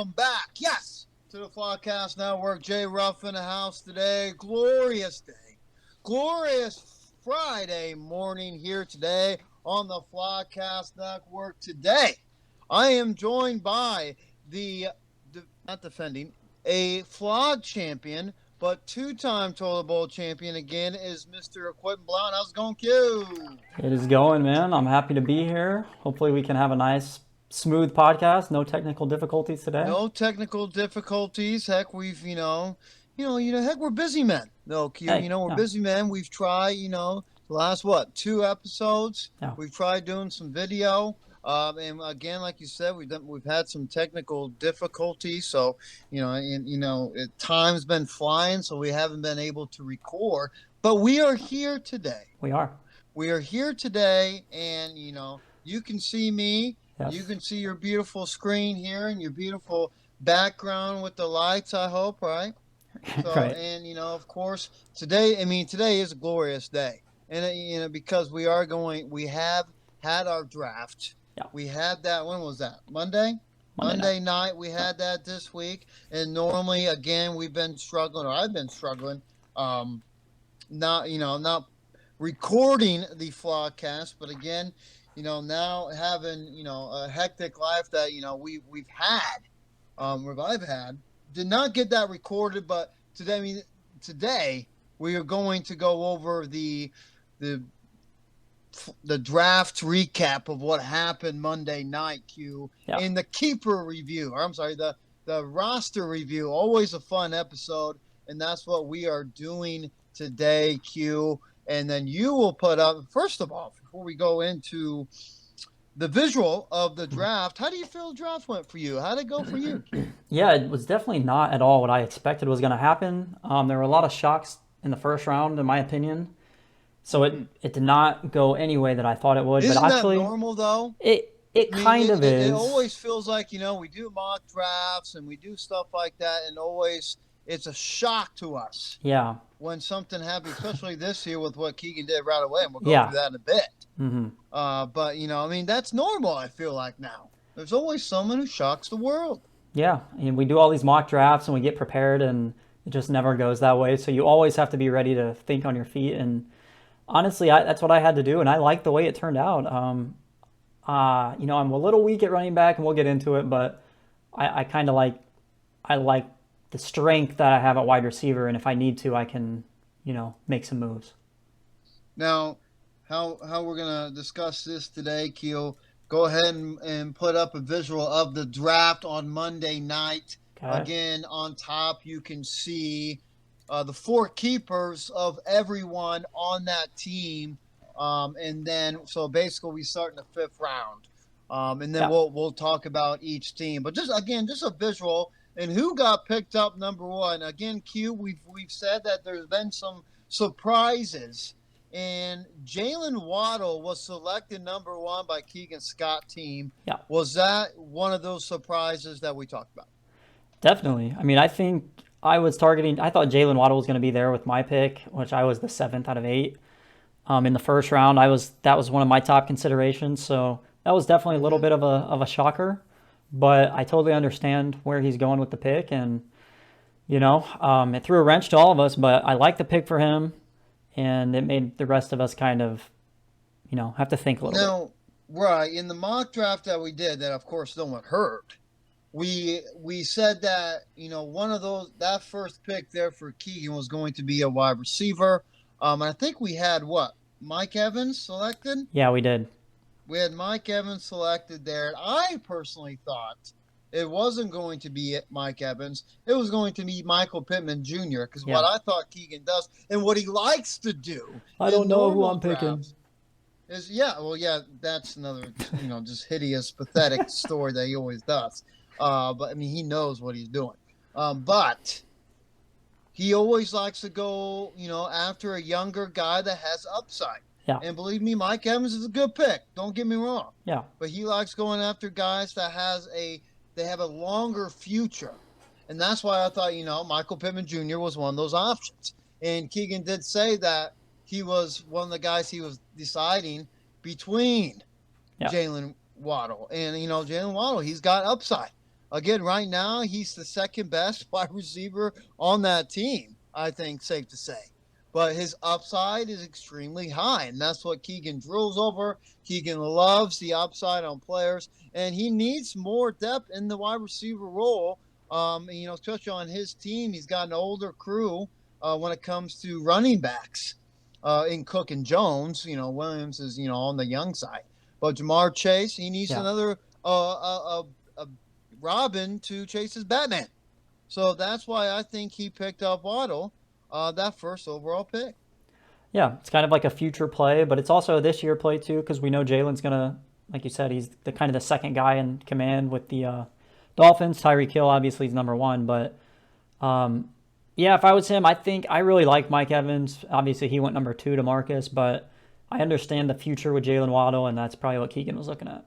welcome back, yes, to the FLOGcast Network. Jay Ruff in the house today. Glorious day. Glorious Friday morning here today on the FLOGcast Network. Today, I am joined by a FLOG champion, but two-time Toilet Bowl champion again is Mr. Quentin Blount. How's it going, Q? It is going, man. I'm happy to be here. Hopefully we can have a nice, smooth podcast. No technical difficulties today. No technical difficulties. Heck, heck, we're busy men. No, Q, Hey, we're yeah. busy men. We've tried, the last, 2 episodes? Yeah. We've tried doing some video. And again, like you said, we've had some technical difficulties. So, time's been flying, so we haven't been able to record. But we are here today. We are. We are here today, and, you can see me. Yes. You can see your beautiful screen here and your beautiful background with the lights, I hope, right? So, Right. And, of course, today is a glorious day. And, because we have had our draft. Yeah. We had that, when was that? Monday night. We had that this week. And normally, again, I've been struggling, not recording the FLOGcast, but again, now having, a hectic life that, we've had, I've had, did not get that recorded, but today we are going to go over the draft recap of what happened Monday night, Q, Yeah. in the keeper review, or I'm sorry, the roster review. Always a fun episode, and that's what we are doing today, Q. And then you will put up, first of all, before we go into the visual of the draft, how do you feel the draft went for you? How did it go for you? Yeah, it was definitely not at all what I expected was going to happen. There were a lot of shocks in the first round, in my opinion. So it did not go any way that I thought it would. Isn't but actually, that normal, though? It kind of is. It always feels like, we do mock drafts and we do stuff like that, and always it's a shock to us. Yeah. When something happens, especially this year with what Keegan did right away, and we'll go through that in a bit. Mm-hmm. But, that's normal, I feel like now. There's always someone who shocks the world. Yeah, and we do all these mock drafts and we get prepared, and it just never goes that way. So you always have to be ready to think on your feet. And honestly, that's what I had to do, and I like the way it turned out. I'm a little weak at running back, and we'll get into it, but I kind of like the strength that I have at wide receiver, and if I need to, I can, make some moves. Now, how we're gonna discuss this today, Keel? Go ahead and put up a visual of the draft on Monday night. Okay. Again, on top you can see the 4 keepers of everyone on that team, and then so basically we start in the 5th round, and then we'll talk about each team. But just a visual. And who got picked up number 1? Again, Q, we've said that there's been some surprises, and Jalen Waddle was selected number 1 by Keegan Scott's team. Yeah. Was that one of those surprises that we talked about? Definitely. I mean, I think I thought Jalen Waddle was going to be there with my pick, which I was the 7th out of 8. In the first round, that was one of my top considerations. So that was definitely a little bit of a shocker. But I totally understand where he's going with the pick, and it threw a wrench to all of us. But I like the pick for him, and it made the rest of us kind of, have to think a little bit. Right, in the mock draft that we did, that of course no one heard, we said that one of that first pick there for Keegan was going to be a wide receiver. I think we had Mike Evans selected. Yeah, we did. We had Mike Evans selected there. And I personally thought it wasn't going to be Mike Evans. It was going to be Michael Pittman Jr. Because what I thought Keegan does and what he likes to do. I don't know who I'm picking. That's another, just hideous, pathetic story that he always does. But, he knows what he's doing. But he always likes to go, after a younger guy that has upside. Yeah. And believe me, Mike Evans is a good pick. Don't get me wrong. Yeah. But he likes going after guys that have a longer future. And that's why I thought, Michael Pittman Jr. was one of those options. And Keegan did say that he was one of the guys he was deciding between Jalen Waddle. And, Jalen Waddle, he's got upside. again, right now, he's the second best wide receiver on that team, I think, safe to say. But his upside is extremely high, and that's what Keegan drills over. Keegan loves the upside on players, and he needs more depth in the wide receiver role. Especially on his team, he's got an older crew when it comes to running backs in Cook and Jones. Williams is on the young side, but Jamar Chase, he needs Yeah. another Robin to chase his Batman. So that's why I think he picked up Waddle, that first overall pick. Yeah, it's kind of like a future play, but it's also a this year play too because we know Jalen's gonna, like you said, he's the kind of the second guy in command with the Dolphins. Tyreek Hill obviously is number one, but yeah, if I was him, I think I really like Mike Evans. Obviously, he went number two to Marcus, but I understand the future with Jalen Waddle, and that's probably what Keegan was looking at.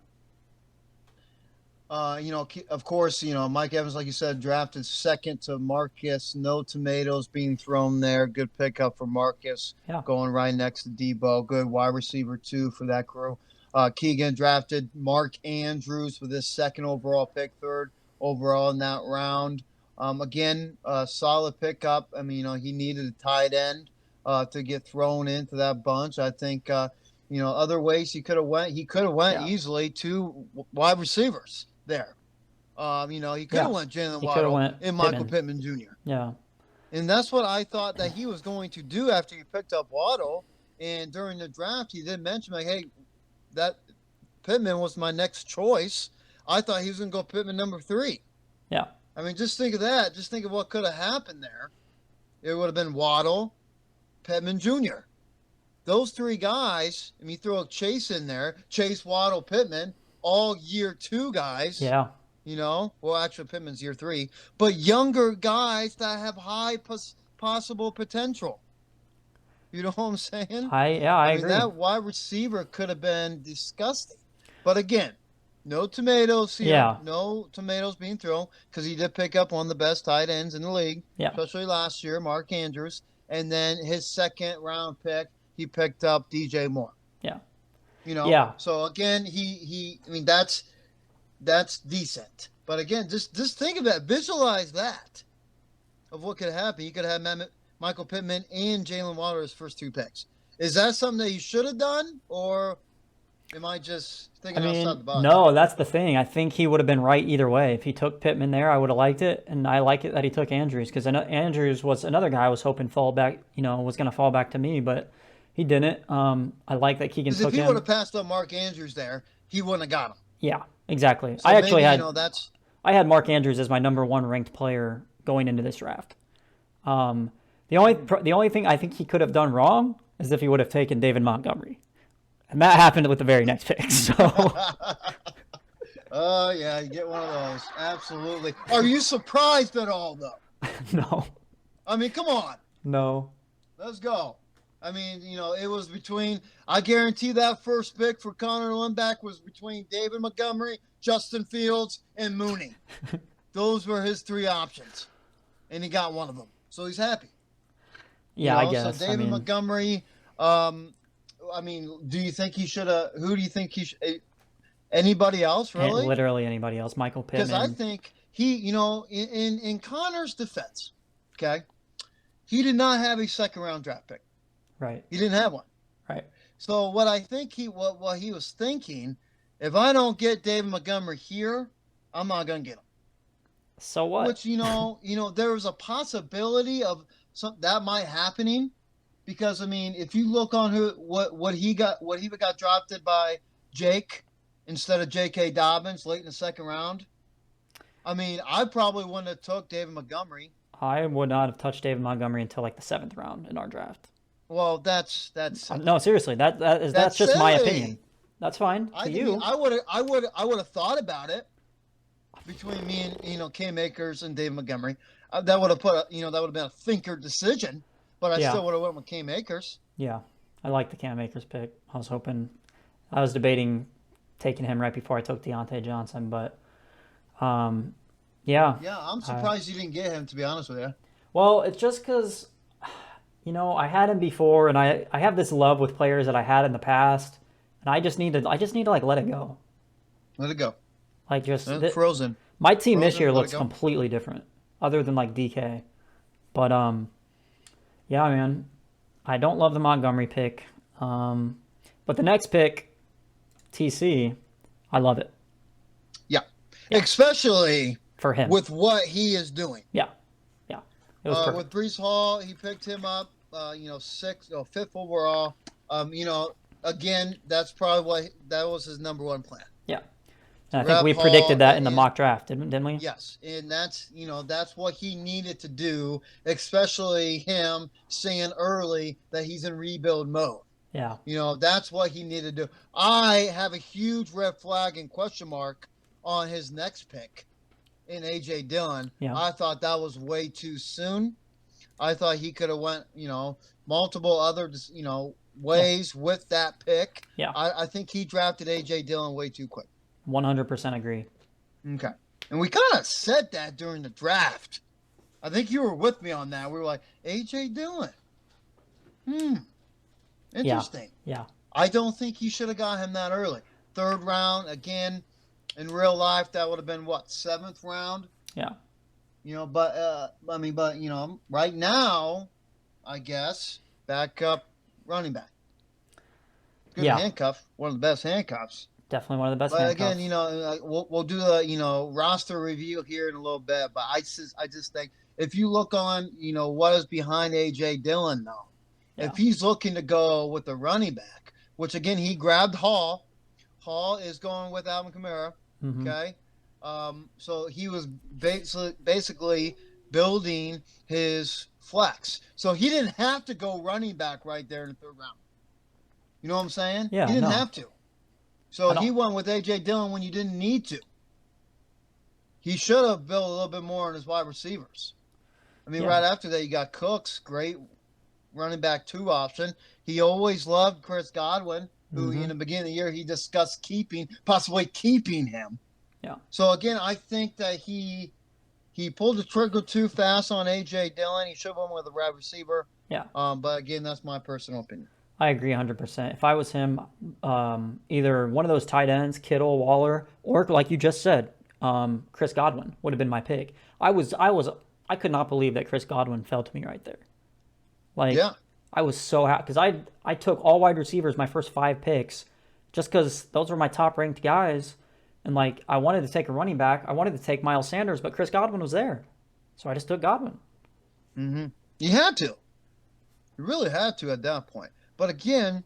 Of course, Mike Evans, like you said, drafted second to Marcus. No tomatoes being thrown there. Good pickup for Marcus, Yeah, going right next to Debo. Good wide receiver, too, for that crew. Keegan drafted Mark Andrews with his second overall pick, third overall in that round. Again, solid pickup. I mean, he needed a tight end to get thrown into that bunch. I think, other ways he could have went. He could have went yeah, easily to wide receivers there. He could have yeah. went Jalen He could have Waddle went and Michael Pittman. Pittman Jr. Yeah, And that's what I thought that he was going to do after he picked up Waddle. And during the draft, he did mention, like, hey, that Pittman was my next choice. I thought he was going to go Pittman number 3. yeah, I mean, just think of that. Just think of what could have happened there. It would have been Waddle, Pittman Jr. Those 3 guys, I mean, throw Chase in there, Chase, Waddle, Pittman, all year 2 guys. yeah. Well, actually, Pittman's year 3, but younger guys that have high possible potential. You know what I'm saying? I I mean, agree. that wide receiver could have been disgusting. But again, no tomatoes here. Yeah, No tomatoes being thrown because he did pick up one of the best tight ends in the league, yeah, especially last year, Mark Andrews. And then his second round pick, he picked up DJ Moore. yeah, You know, yeah, so again, I mean, that's decent. But again, just think of that, visualize that of what could happen. You could have Michael Pittman and Jalen Waddle as first 2 picks. Is that something that you should have done, or am I just I thinking outside mean, the box? no, that's the thing. I think he would have been right either way. If he took Pittman there, I would have liked it, and I like it that he took Andrews because Andrews was another guy I was hoping fall back, was going to fall back to me, but he didn't. I like that Keegan Because if took he would him. have passed up Mark Andrews there, he wouldn't have got him. Yeah, exactly. So I actually maybe had that's Mark Andrews as my number one ranked player going into this draft. The only thing I think he could have done wrong is if he would have taken David Montgomery, and that happened with the very next pick. So Oh yeah, you get one of those. Absolutely. Are you surprised at all though? no, I mean, come on. no, Let's go. I mean, it was between, I guarantee that first pick for Connor Lundback was between David Montgomery, Justin Fields, and Mooney. Those were his 3 options. And he got one of them. So he's happy. yeah, I guess. So David Montgomery, I mean, do you think he should have, who do you think he should, anybody else really? Literally anybody else, Michael Because I Pittman. think he, in Connor's defense, okay, he did not have a second round draft pick. Right, He didn't have one. right. So what I think what he was thinking, if I don't get David Montgomery here, I'm not gonna get him. So what? Which there was a possibility of that might happening, because I mean, if you look on what he got drafted by Jake instead of J.K. Dobbins late in the second round. I mean, I probably wouldn't have took David Montgomery. I would not have touched David Montgomery until like the 7th round in our draft. Well, that's No, seriously, that's just my opinion. That's fine to you. I would have thought about it between me and Cam Akers and Dave Montgomery. That would have that would have been a thinker decision, but I Yeah. still would have went with Cam Akers. Yeah, I like the Cam Akers pick. I was debating taking him right before I took Deontay Johnson, but yeah. Yeah, I'm surprised you didn't get him, to be honest with you. Well, it's just because, I had him before, and I have this love with players that I had in the past, and I just need to like let it go. Let it go. Like just Frozen. My team this Rosen, year way to looks go. completely different, other than like DK. But yeah, man, I don't love the Montgomery pick. But the next pick, TC, I love it. Yeah, Yeah, especially for him. with what he is doing. Yeah, yeah, it was With perfect. Brees Hall, he picked him up. Fifth overall. Again, that's probably what that was his number one plan Yeah, to and I think rep we Hall. predicted that in the mock draft, didn't we? Yes, and that's what he needed to do, especially him saying early that he's in rebuild mode. Yeah, That's what he needed to do. I have a huge red flag and question mark on his next pick in AJ Dillon. yeah, I thought that was way too soon. I thought he could have went, multiple other, yeah, ways with that pick. yeah. I think he drafted AJ Dillon way too quick. 100% agree. Okay. And we kind of said that during the draft. I think you were with me on that. We were like, AJ Dillon. Interesting. Yeah, I don't think he should have got him that early. Third round, again, in real life, that would have been what, seventh round? yeah, Right now, I guess, backup running back. Good yeah. handcuff, one of the best handcuffs. Definitely one of the best But handcuffs. again, we'll do a roster review here in a little bit. But I just think if you look on what is behind AJ Dillon though, Yeah, if he's looking to go with the running back, which again he grabbed Hall. Hall is going with Alvin Kamara. mm-hmm. Okay, so he was basically building his flex. So he didn't have to go running back right there in the third round. You know what I'm saying? Yeah, He didn't no, have to. So I don't. he went with AJ Dillon when you didn't need to. He should have built a little bit more on his wide receivers. Yeah, Right after that, you got Cooks, great running back 2 option. He always loved Chris Godwin, who mm-hmm. in the beginning of the year he discussed possibly keeping him. Yeah, So again, I think that he pulled the trigger too fast on AJ Dillon. He should have went with a wide receiver. yeah. But again, that's my personal opinion. I agree 100%. If I was him, either one of those tight ends, Kittle, Waller, or like you just said, Chris Godwin would have been my pick. I could not believe that Chris Godwin fell to me right there. Like, Yeah. I was so happy because I took all wide receivers my first 5 picks, just because those were my top ranked guys, and like I wanted to take a running back. I wanted to take Miles Sanders, but Chris Godwin was there, so I just took Godwin. Mm-hmm. You had to. You really had to at that point. But again,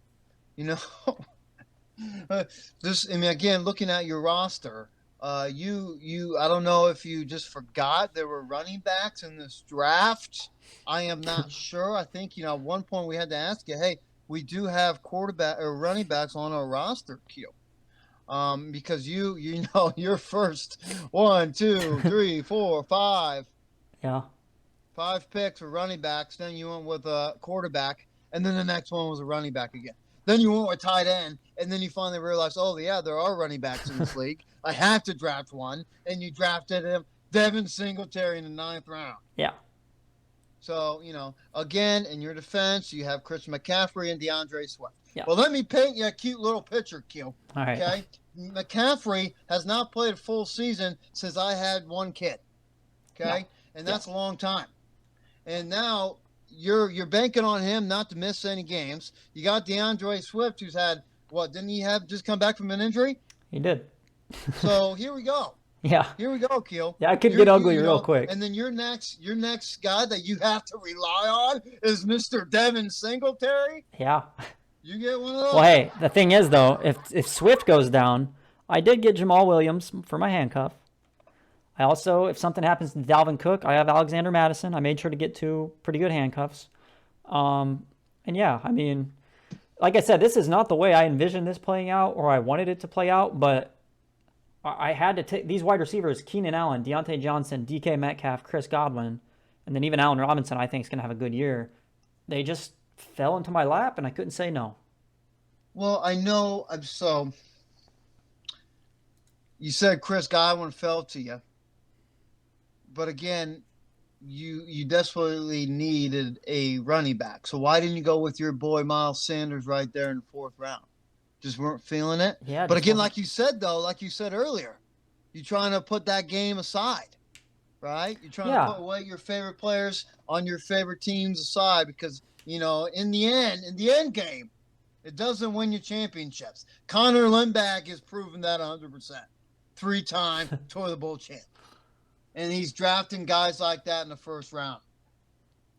again, looking at your roster, I don't know if you just forgot there were running backs in this draft. I am not sure. I think, at one point we had to ask you, hey, we do have quarterback or running backs on our roster, Q. Because your first 1, 2, 3, 4, 5. Yeah, 5 picks for running backs. Then you went with a quarterback, and then the next one was a running back again. Then you went with tight end, and then you finally realized, oh yeah, there are running backs in this league. I have to draft one, and you drafted him, Devin Singletary, in the 9th round. yeah, So again, in your defense, you have Chris McCaffrey and DeAndre Swift. yeah. Well, let me paint you a cute little picture, Q. All right. Okay, McCaffrey has not played a full season since I had 1 kid. Okay, and that's a long time. And now you're banking on him not to miss any games. You got DeAndre Swift, who's had didn't he have just come back from an injury? He did. So here we go. Yeah, Here we go, Keel. yeah. It could get ugly real quick. And then your next guy that you have to rely on is Mr. Devin Singletary. Yeah. You get one of those. Well, hey, the thing is though, if Swift goes down, I did get Jamal Williams for my handcuff. I also, if something happens to Dalvin Cook, I have Alexander Madison. I made sure to get 2 pretty good handcuffs. And yeah, like I said, this is not the way I envisioned this playing out or I wanted it to play out, but I had to take these wide receivers, Keenan Allen, Deontay Johnson, DK Metcalf, Chris Godwin, and then even Allen Robinson I think is going to have a good year. They just fell into my lap and I couldn't say no. Well, I know. So you said Chris Godwin fell to you. But again, you desperately needed a running back. So why didn't you go with your boy Miles Sanders right there in the 4th round? Just weren't feeling it? Yeah. But again, like you said earlier, You're trying to put that game aside, right? You're trying to Yeah. put away your favorite players on your favorite teams aside because, in the end game, it doesn't win you championships. Connor Lindback has proven that 100%. 3-time Toilet Bowl champ. And he's drafting guys like that in the first round.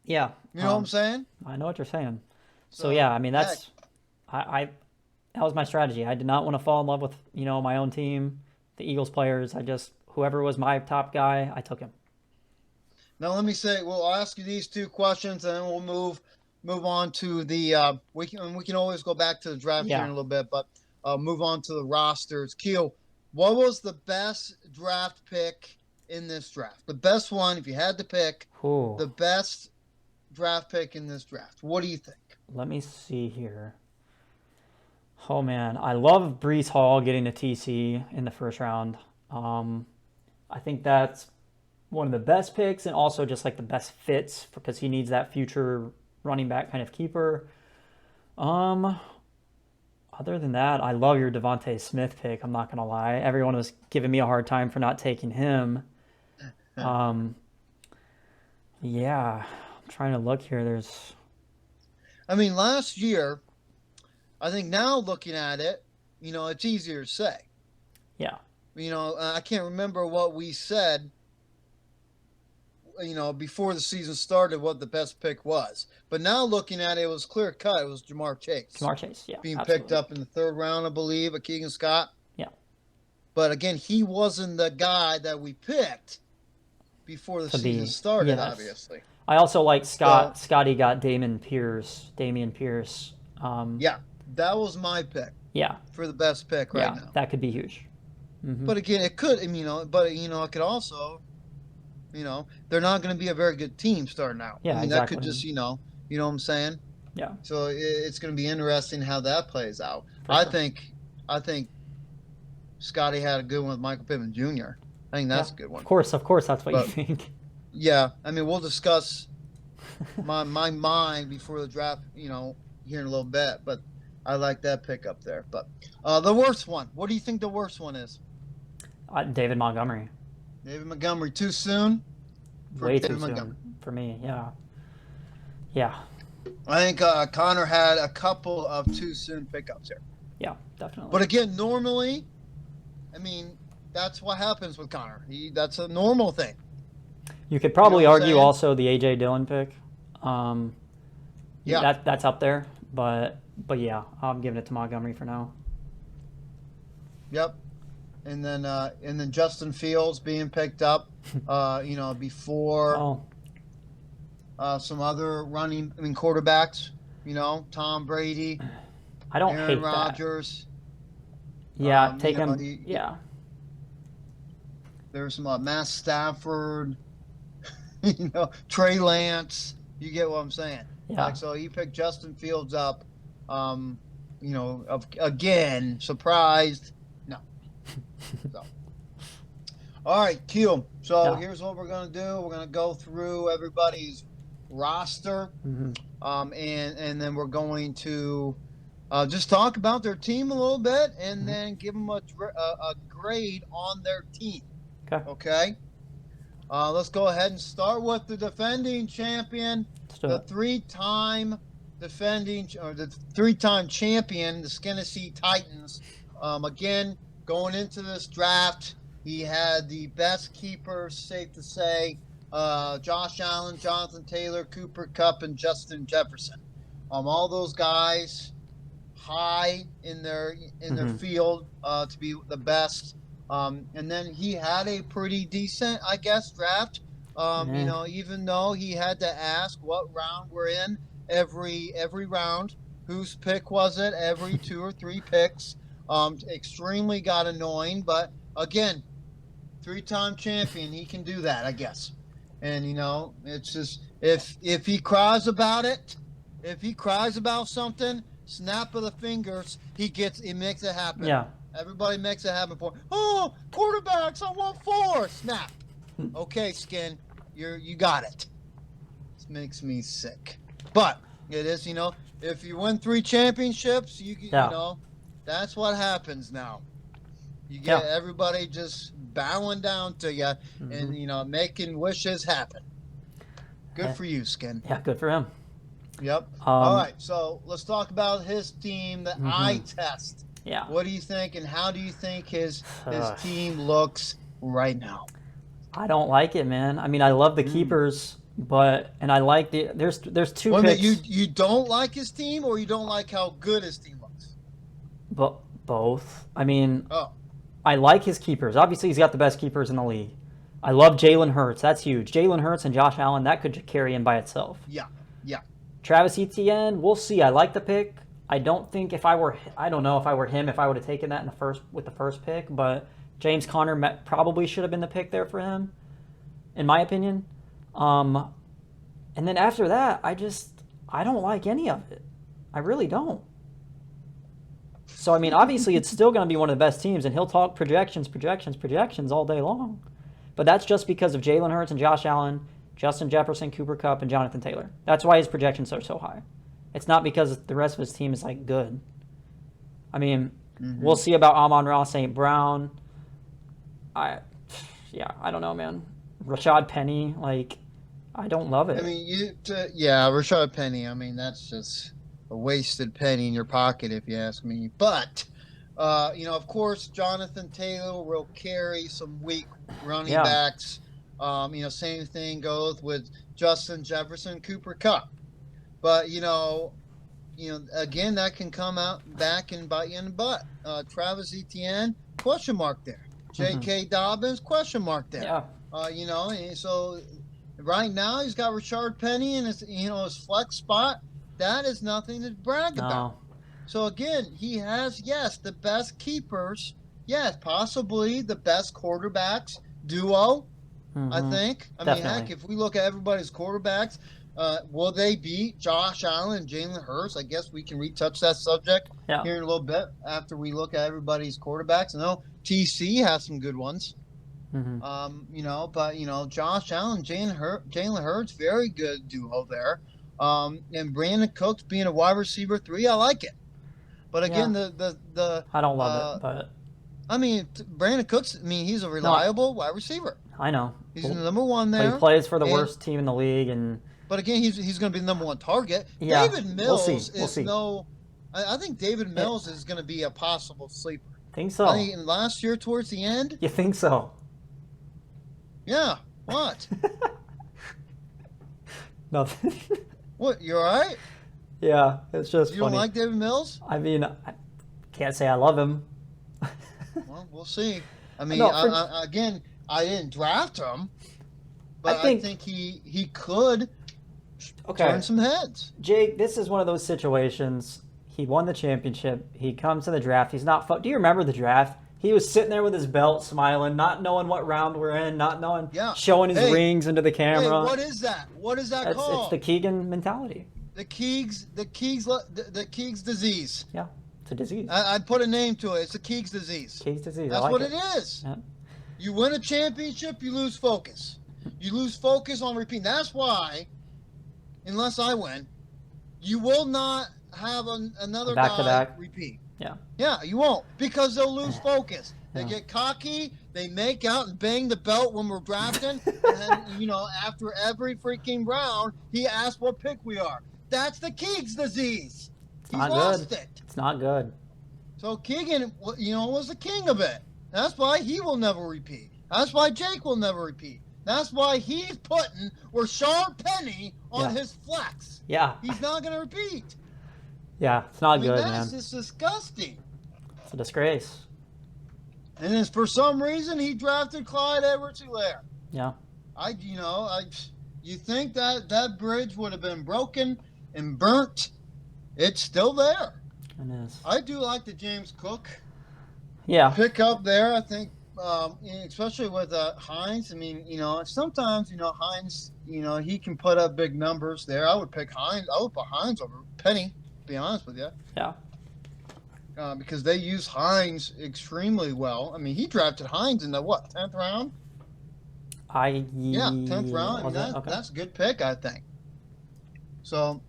Yeah. You know what I'm saying? I know what you're saying. So yeah, So, I mean heck, I that was my strategy. I did not want to fall in love with my own team, the Eagles players. I just whoever was my top guy, I took him. now let me say, I'll ask you these two questions, and then we'll move on to the we can always go back to the draft here in Yeah. a little bit, but move on to the rosters. Keel, what was the best draft pick in this draft? The best one, if you had to pick, Ooh. the best draft pick in this draft. What do you think? Let me see here. Oh man, I love Brees Hall getting a TC in the first round. I think that's one of the best picks and also just like the best fits because he needs that future running back kind of keeper. Um, Other than that, I love your Devontae Smith pick. I'm not gonna lie. Everyone was giving me a hard time for not taking him. Um, yeah, I'm trying to look here. There's I mean, last year, I think now looking at it, it's easier to say. yeah, I can't remember what we said, before the season started, what the best pick was. But now looking at it, it was clear cut. It was Jamar Chase Jamar Chase. Yeah, being picked absolutely. up in the third round, I believe, at Keegan Scott. Yeah, But again, he wasn't the guy that we picked before the to season be started, yes. obviously. I also like So, Scott. Scotty got Damian Pierce. yeah, that was my pick Yeah, for the best pick right yeah, now. that could be huge. But again, it could, it could also, they're not going to be a very good team starting out. Yeah, That could exactly. just, you know what I'm saying? Yeah, So it's going to be interesting how that plays out. for I sure. think, I think Scotty had a good one with Michael Pittman Jr. I think Yeah, that's a good one. of course, that's what you But think. yeah, I mean, we'll discuss my mind before the draft, here in a little bit. But I like that pick up there. But the worst one. What do you think the worst one is? David Montgomery, David Montgomery. Too soon for way David too Montgomery. soon for me. Yeah, yeah, I think Connor had a couple of too soon pickups here. yeah, definitely. But again, normally, I mean, that's what happens with Connor. That's a normal thing. You could probably what I'm argue saying? also the AJ Dillon pick. Yeah. That's up there, but yeah, I'm giving it to Montgomery for now. Yep. And then Justin Fields being picked up, before some other quarterbacks, Tom Brady, I don't Aaron hate that. Rodgers. Yeah, take you know, him. Yeah, There's some Matt Stafford, Trey Lance. You get what I'm saying? yeah, So he picked Justin Fields up. Again, surprised. No. So. All right, Q. So yeah. here's what we're gonna do. We're gonna go through everybody's roster, Hmm. and then we're going to just talk about their team a little bit, and then give them a grade on their team. Okay, Okay. Let's go ahead and start with the defending champion, let's do the it. three-time champion, the Tennessee Titans. Again, going into this draft, he had the best keepers, safe to say, Josh Allen, Jonathan Taylor, Cooper Kupp, and Justin Jefferson. All those guys high in their field to be the best. And then he had a pretty decent, I guess, draft. Even though he had to ask what round we're in every round, whose pick was it, every 2 or 3 picks. Extremely got annoying, but again, 3-time champion, he can do that, I guess. And it's just if he cries about it, if he cries about something, snap of the fingers, he makes it happen. Yeah, Everybody makes it happen for him. Oh, quarterbacks, I want 4. Snap. Okay, Skin, you got it. This makes me sick. But it is, if you win 3 championships, Yeah. that's what happens now. You Yeah. get everybody just bowing down to you Hmm. and, making wishes happen. Good Eh, for you, Skin. yeah, good for him. Yep. All Um, right. So let's talk about his team, the hmm eye test. Yeah. What do you think, and how do you think his Ugh. team looks right now? I don't like it, man. I mean, I love the Mm. keepers, but and I like there's two Wait a minute. You picks, you don't like his team, or you don't like how good his team looks? but both. I mean, Oh, I like his keepers. Obviously, he's got the best keepers in the league. I love Jalen Hurts. That's huge. Jalen Hurts and Josh Allen, that could carry him by itself. yeah, yeah. Travis Etienne, we'll see. I like the pick. I don't think if I were, I don't know if I were him, if I would have taken that in the first with the first pick, but James Conner probably should have been the pick there for him, in my opinion. Um, and then after that, I don't like any of it. I really don't. So I mean, obviously, it's still going to be one of the best teams, and he'll talk projections, projections, projections all day long. But that's just because of Jalen Hurts and Josh Allen, Justin Jefferson, Cooper Kupp, and Jonathan Taylor. That's why his projections are so high. It's not because the rest of his team is like good. I mean, we'll Hmm. see about Amon-Ra St. Brown. I, yeah, I don't know, man. Rashad Penny, like, I don't love I it. mean, yeah, Rashad Penny. I mean, that's just a wasted penny in your pocket, if you ask me. But, of course, Jonathan Taylor will carry some weak running Yeah. backs. Same thing goes with Justin Jefferson, Cooper Cup. But again, that can come out back and bite you in the butt. Travis Etienne, question mark there. Hmm. J.K. Dobbins, question mark there. Yeah. And so right now he's got Rashard Penny in his flex spot. That is nothing to brag about. No. So again, he has, yes, the best keepers. Yes, possibly the best quarterbacks duo. I Hmm. think. I mean, heck, Definitely. if we look at everybody's quarterbacks, will they beat Josh Allen and Jalen Hurts? I guess we can retouch that subject Yeah. here in a little bit after we look at everybody's quarterbacks. I know TC has some good ones. Hmm. But Josh Allen, Jalen Hurts, very good duo there. And Brandon Cooks being a wide receiver 3, I like it. But Yeah. again, the I don't love it, but Brandon Cooks, he's a no, reliable wide receiver. I know. He's the number one But he there, plays for the and worst team in the league, and but again, he's going to be the number one target. yeah, David we'll see. Mills We'll is see. no. I think David It, Mills is going to be a possible sleeper. think I so. think in last year towards the end, You think so? yeah. What? Nothing. What? You all right? Yeah, it's just You don't funny. like David Mills? I mean, I can't say I love him. Well, we'll see. I mean, No, for again, I didn't draft him, I but I think think he could okay, turn some heads. Jake. This is one of those situations. He won the championship. He comes to the draft. He's not. Do you remember the draft? He was sitting there with his belt, smiling, not knowing what round we're in, not knowing, Yeah. showing his Hey, rings into the hey, camera. what is that? What is that It's the called? Keegan mentality. The Keegs disease. Yeah, it's a disease. I put a name to it. It's the Keegs disease. Keegan's disease. I That's like what it. it is. Yeah. You win a championship, you lose focus. You lose focus on repeat. That's why, unless I win, you will not have another Back to guy back. repeat. Yeah. Yeah, you won't because they'll lose focus. They Yeah. get cocky. They make out and bang the belt when we're drafting, and then after every freaking round, he asks what pick we are. That's the Keegs disease. It's He's not lost good. it. It's not good. So Keegan, was the king of it. That's why he will never repeat. That's why Jake will never repeat. That's why he's putting Rashard Penny on Yeah. his flex. Yeah. He's not going to repeat. Yeah. It's not I mean, good, that man. is just disgusting. It's a disgrace. And then for some reason, he drafted Clyde Edwards-Helaire. Yeah. You think that bridge would have been broken and burnt? It's still there. It is. I do like the James Cook Yeah. pick up there. I think, especially with Hines. I mean, sometimes Hines, he can put up big numbers there. I would pick Hines. I would put Hines over Penny. To be honest with you. Yeah. Because they use Hines extremely well. I mean, he drafted Hines in the 10th round? Yeah, 10th round. I mean, Was it? Okay. that's a good pick, I think. So,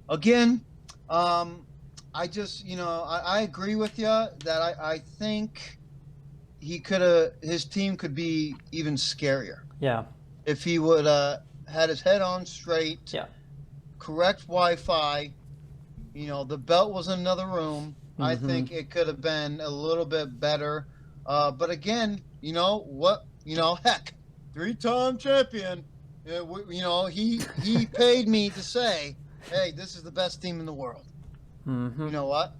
again, I just, I agree with you that I think his team could be even scarier Yeah. if he would had his head on straight, Yeah. correct Wi-Fi. The belt was in another room. I Mm-hmm. think it could have been a little bit better. But again, what? Heck, three-time champion. He paid me to say, hey, this is the best team in the world. Mm-hmm. You know what?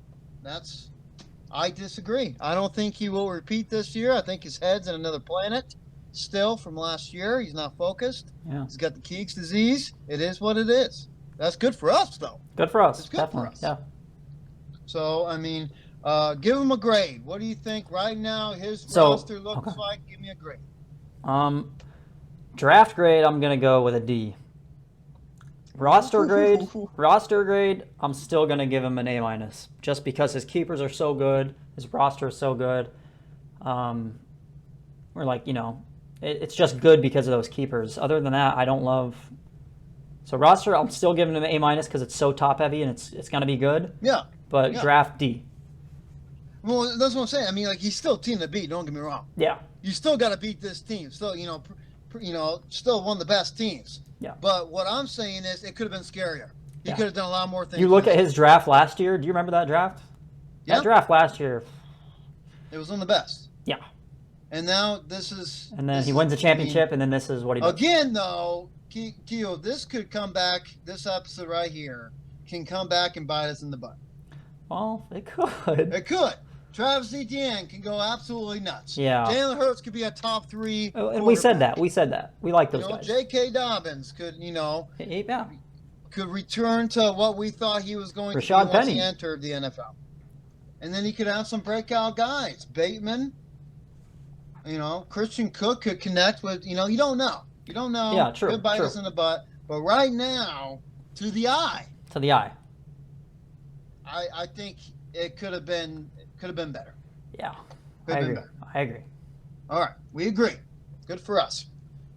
I disagree. I don't think he will repeat this year. I think his head's in another planet still from last year. He's not focused. Yeah. He's got the Keeks disease. It is what it is. That's good for us, though. Good for us. It's good Definitely. for us. Yeah. So, I mean, give him a grade. What do you think right now his So, roster looks okay. like? Give me a grade. Draft grade, I'm gonna go with a D. Roster grade, I'm still gonna give him an A minus, just because his keepers are so good, his roster is so good. We're like, it's just good because of those keepers. Other than that, I don't love. So roster, I'm still giving him an A minus because it's so top heavy and it's gonna be good. Yeah. But Yeah. draft D. Well, that's what I'm saying. I mean, like, he's still a team to beat. Don't get me wrong. Yeah. You still got to beat this team. Still, still one of the best teams. Yeah. But what I'm saying is, it could have been scarier. He Yeah. could have done a lot more things. You look at his draft last year. Do you remember that draft? Yeah. That draft last year. It was one of the best. Yeah. And now this is. And then he wins the championship, and then this is what he does. Again, though, Keo, this could come back. This episode right here can come back and bite us in the butt. Well, it could. It could. Travis Etienne can go absolutely nuts. Yeah. Jalen Hurts could be a top 3. Oh, and we said that. We like those guys. J.K. Dobbins could, Yeah. could return to what we thought he was going Rashad to be once Penny. he entered the NFL. And then he could have some breakout guys. Bateman, Christian Cook could connect with, you don't know. You don't know. Yeah, true. Could bite true. us in the butt. But right now, to the eye, I think it could have been better. Yeah. Could have been better. better. I agree. All right, we agree. Good for us.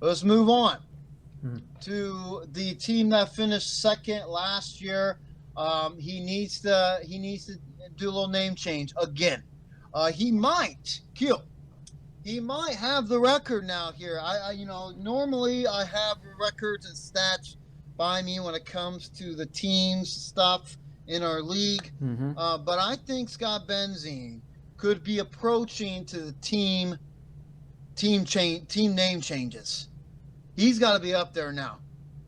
Let's move on Hmm. to the team that finished second last year. He needs to do a little name change again. He might have the record now here. Normally I have records and stats by me when it comes to the teams stuff in our league. Mm-hmm. But I think Scott Benzine could be approaching to the team name changes. He's got to be up there now.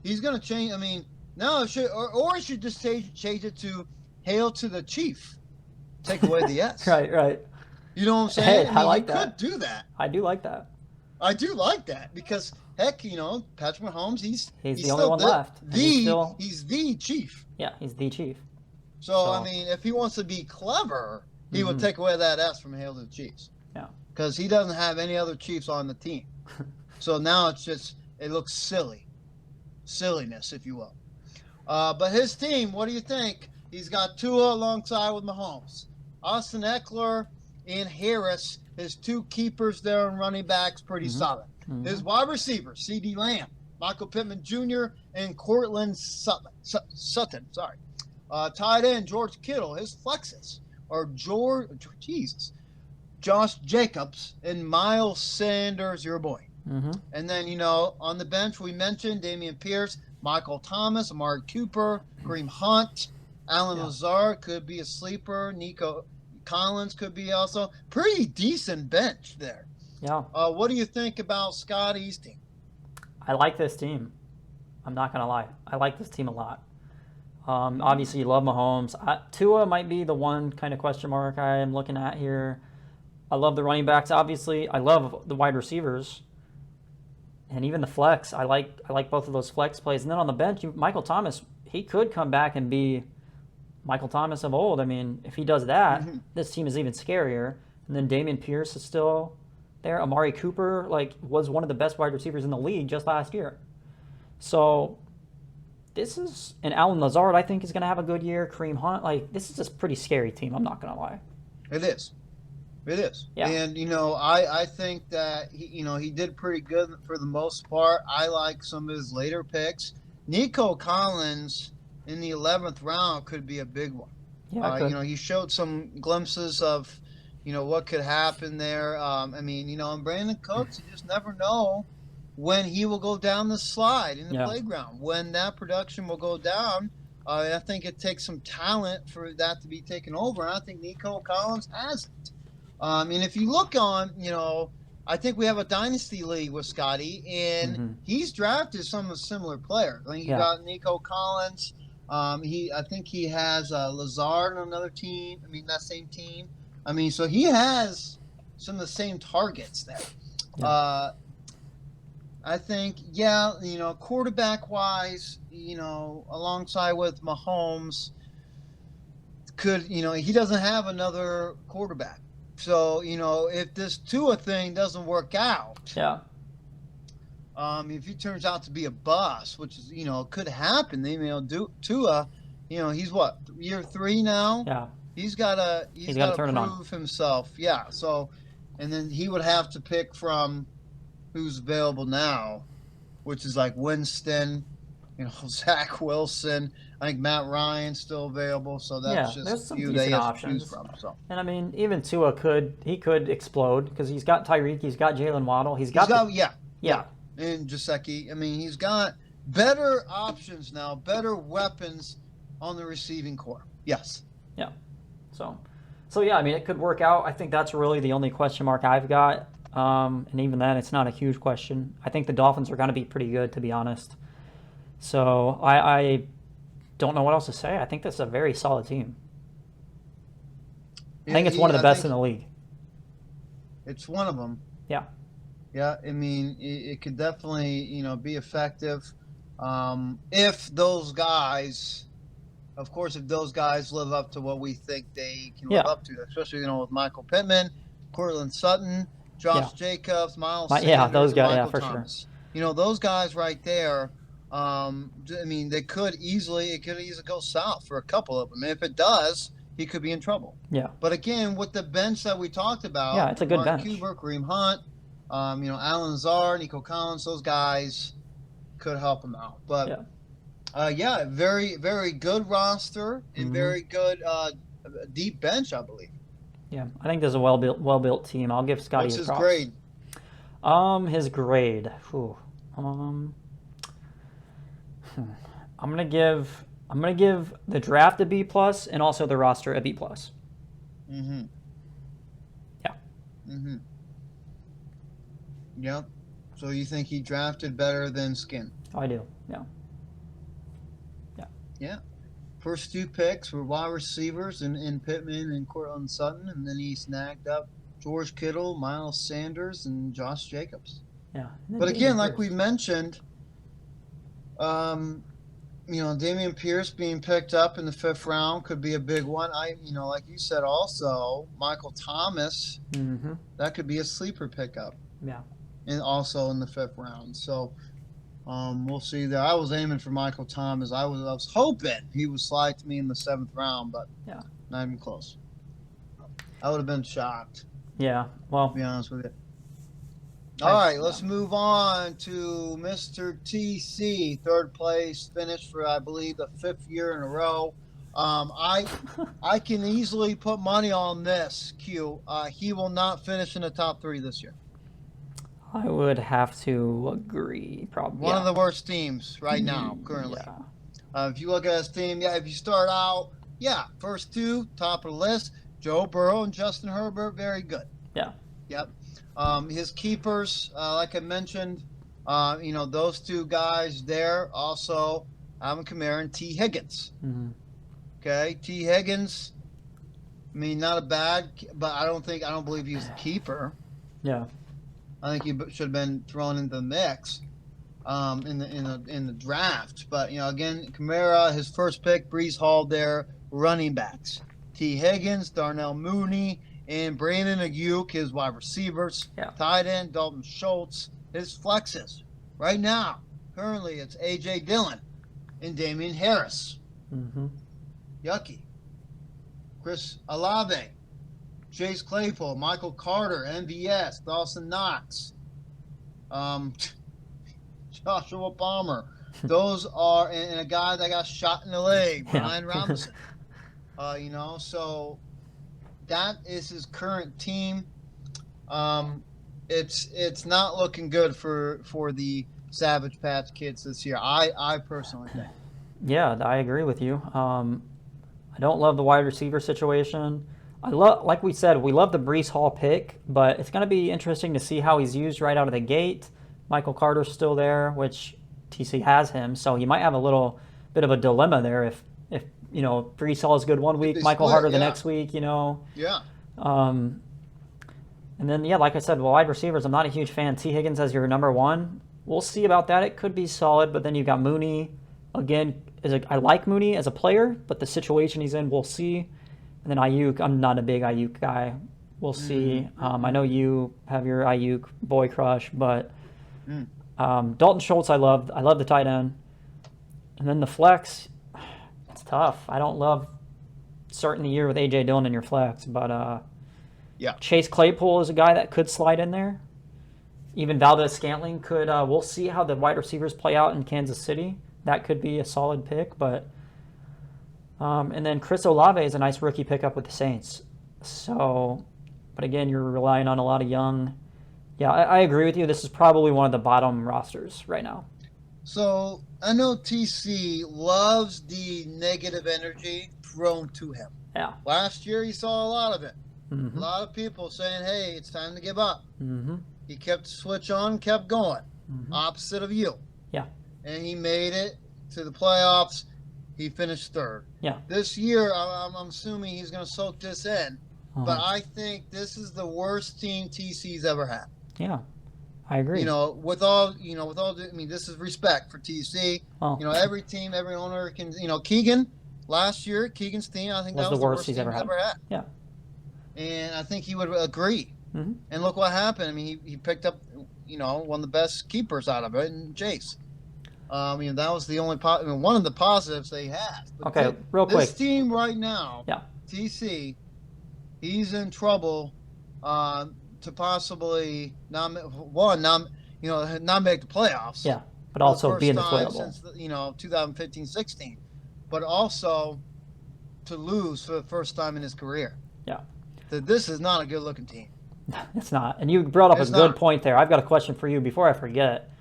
He's going to change. I mean, no, it should, or it should just change it to "Hail to the Chief." Take away the S. Right. You know what I'm saying? Hey, I like that. Could do that. I do like that. I do like that because heck, Patrick Mahomes, he's the only one left. He's the chief. Yeah, he's the chief. So I mean, if he wants to be clever, he would take away that S from "Hail to the Chiefs." Yeah. Because he doesn't have any other Chiefs on the team. So now it looks silliness, if you will. But his team, what do you think? He's got Tua alongside with Mahomes, Austin Eckler and Harris. His two keepers there and running backs, pretty solid. Mm-hmm. His wide receivers, C.D. Lamb, Michael Pittman Jr., and Cortland Sutton. Tight end, George Kittle. His flexes are Josh Jacobs and Miles Sanders, your boy. Mm-hmm. And then, on the bench, we mentioned Damian Pierce, Michael Thomas, Amari Cooper, Kareem Hunt, Alan Lazard could be a sleeper. Nico Collins could be also. Pretty decent bench there. Yeah. What do you think about Scotty's team? I like this team. I'm not going to lie. I like this team a lot. Obviously, you love Mahomes. Tua might be the one kind of question mark I am looking at here. I love the running backs, obviously. I love the wide receivers. And even the flex. I like both of those flex plays. And then on the bench, Michael Thomas, he could come back and be Michael Thomas of old. I mean, if he does that, this team is even scarier. And then Damian Pierce is still there. Amari Cooper, was one of the best wide receivers in the league just last year. So and Alan Lazard, I think, is going to have a good year. Kareem Hunt, this is a pretty scary team. I'm not going to lie. It is. Yeah. And, I think that, he did pretty good for the most part. I like some of his later picks. Nico Collins in the 11th round could be a big one. Yeah, he showed some glimpses of, what could happen there. I mean, and Brandon Cooks, you just never know when he will go down the slide in the Yeah. playground, when that production will go down. I think it takes some talent for that to be taken over, and I think Nico Collins has it. And if you look on, I think we have a dynasty league with Scotty, and Mm-hmm. he's drafted some of similar players. I think you Yeah. got Nico Collins. I think he has Lazard on another team. I mean, that same team. I mean, so he has some of the same targets there. Yeah. I think, quarterback wise, alongside with Mahomes, he doesn't have another quarterback. So, if this Tua thing doesn't work out, Yeah. if he turns out to be a bust, which is, could happen, do Tua, he's what, year 3 now? Yeah. He's got to turn it on. prove himself. Yeah. So, and then he would have to pick from who's available now, which is like Winston, Zach Wilson. I think Matt Ryan's still available, so that's There's just a some few they decent have options. to choose from. So, And I mean, even Tua could explode because he's got Tyreek, he's got Jalen Waddle, and Gesicki. I mean, he's got better options now, better weapons on the receiving core. Yes. Yeah. So yeah, I mean, it could work out. I think that's really the only question mark I've got. And even then, it's not a huge question. I think the Dolphins are going to be pretty good, to be honest. So I don't know what else to say. I think that's a very solid team. I think it's one of the best in the league. It's one of them. Yeah. Yeah, I mean, it could definitely, be effective if those guys, of course, if those guys live up to what we think they can live up to, especially, with Michael Pittman, Cortland Sutton, Josh Jacobs, Miles Sanders, those guys, Michael for Thomas. sure. Those guys right there, I mean, it could easily go south for a couple of them. And if it does, he could be in trouble. Yeah. But again, with the bench that we talked about, yeah, it's a good bench. Cuber, Kareem Hunt, Alan Lazard, Nico Collins, those guys could help him out. But very, very good roster and very good deep bench, I believe. Yeah, I think there's a well built team. I'll give Scotty his props. What's his grade? His grade. I'm gonna give the draft a B plus and also the roster a B plus. Mm-hmm. Yeah. Mm-hmm. Yep. So you think he drafted better than Skin? I do. Yeah. Yeah. First 2 picks were wide receivers in Pittman and Cortland Sutton, and then he snagged up George Kittle, Miles Sanders, and Josh Jacobs. Yeah. But again, like we mentioned, Damian Pierce being picked up in the 5th round could be a big one. Like you said, also Michael Thomas, that could be a sleeper pickup. Yeah. And also in the 5th round. So we'll see there. I was aiming for Michael Thomas. I was hoping he would slide to me in the 7th round, but not even close. I would have been shocked. Yeah. Well, to be honest with you. All right, let's move on to Mr. TC, 3rd place, finished for I believe the 5th year in a row. I can easily put money on this. Q. He will not finish in the top 3 this year. I would have to agree, probably. One of the worst teams right now, currently. Yeah. If you look at his team, if you start out, first 2, top of the list, Joe Burrow and Justin Herbert, very good. Yeah. Yep. His keepers, like I mentioned, those 2 guys there, also Alvin Kamara and T. Higgins. Mm-hmm. Okay, T. Higgins, I mean, not a bad, but I don't believe he's a keeper. Yeah. I think he should have been thrown into the mix in the draft. But again, Kamara, his first pick, Breece Hall there, running backs. T. Higgins, Darnell Mooney, and Brandon Ayuk, his wide receivers. Yeah. Tight end, Dalton Schultz, his flexes. Right now, currently, it's A.J. Dillon and Damian Harris. Mm-hmm. Yucky. Chris Olave, Chase Claypool, Michael Carter, MVS, Dawson Knox, Joshua Palmer. Those are, and a guy that got shot in the leg, Brian Robinson. So that is his current team. It's not looking good for the Savage Patch Kids this year. I personally think. Yeah, I agree with you. I don't love the wide receiver situation. I love, like we said, we love the Brees Hall pick, but it's going to be interesting to see how he's used right out of the gate. Michael Carter's still there, which TC has him, so he might have a little bit of a dilemma there if Brees Hall is good one week, Michael Carter the next week, Yeah. Um, and then, yeah, like I said, wide receivers, I'm not a huge fan. T. Higgins as your number one. We'll see about that. It could be solid, but then you've got Mooney. Again, I like Mooney as a player, but the situation he's in, we'll see. And then Ayuk, I'm not a big Ayuk guy. We'll see. I know you have your Ayuk boy crush, but Dalton Schultz, I love. I love the tight end. And then the flex, it's tough. I don't love starting the year with A.J. Dillon in your flex, but Yeah. Chase Claypool is a guy that could slide in there. Even Valdez-Scantling could. We'll see how the wide receivers play out in Kansas City. That could be a solid pick, but and then Chris Olave is a nice rookie pickup with the Saints. So, but again, you're relying on a lot of young. Yeah, I agree with you. This is probably one of the bottom rosters right now. So I know TC loves the negative energy thrown to him. Yeah. Last year, he saw a lot of it. Mm-hmm. A lot of people saying, "Hey, it's time to give up." Mm-hmm. He kept the switch on, kept going. Mm-hmm. Opposite of you. Yeah. And he made it to the playoffs. He finished third. Yeah. This year, I'm assuming he's going to soak this in. Uh-huh. But I think this is the worst team TC's ever had. Yeah, I agree. With all, I mean, this is respect for TC. Oh. Every team, every owner can, Keegan, last year, Keegan's team, I think that was the worst he's ever had. Yeah. And I think he would agree. Mm-hmm. And look what happened. I mean, he picked up, one of the best keepers out of it, and Jace. That was the only one of the positives they had. But okay, real quick. This team right now, yeah, TC, he's in trouble to possibly not make the playoffs. Yeah, but also be in the playoff since 2015-16, but also to lose for the first time in his career. Yeah, this is not a good-looking team. It's not. And you brought up a good point there. I've got a question for you before I forget.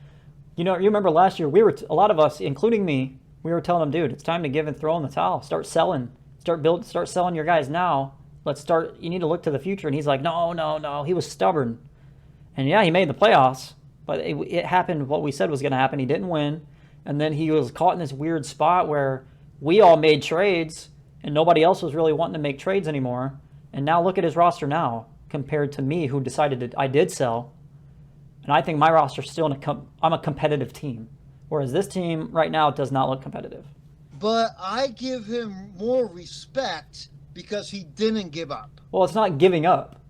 You remember last year, a lot of us, including me, we were telling him, dude, it's time to give and throw in the towel. Start selling. Start selling your guys now. You need to look to the future. And he's like, no. He was stubborn. And yeah, he made the playoffs, but it happened what we said was going to happen. He didn't win. And then he was caught in this weird spot where we all made trades and nobody else was really wanting to make trades anymore. And now look at his roster now compared to me, who decided I did sell. And I think my roster is still I'm a competitive team, whereas this team right now does not look competitive. But I give him more respect because he didn't give up. Well, it's not giving up.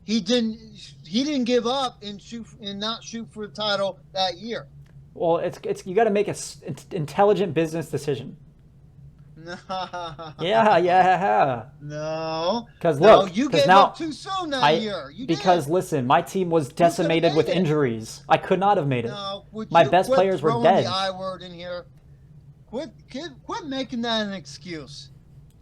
He didn't give up and not shoot for the title that year. Well, it's you got to make an intelligent business decision. No. Yeah. No. Because you gave up too soon that year. Because listen, my team was decimated with injuries. I could not have made it. No, my best players were dead. The I word in here. Quit making that an excuse.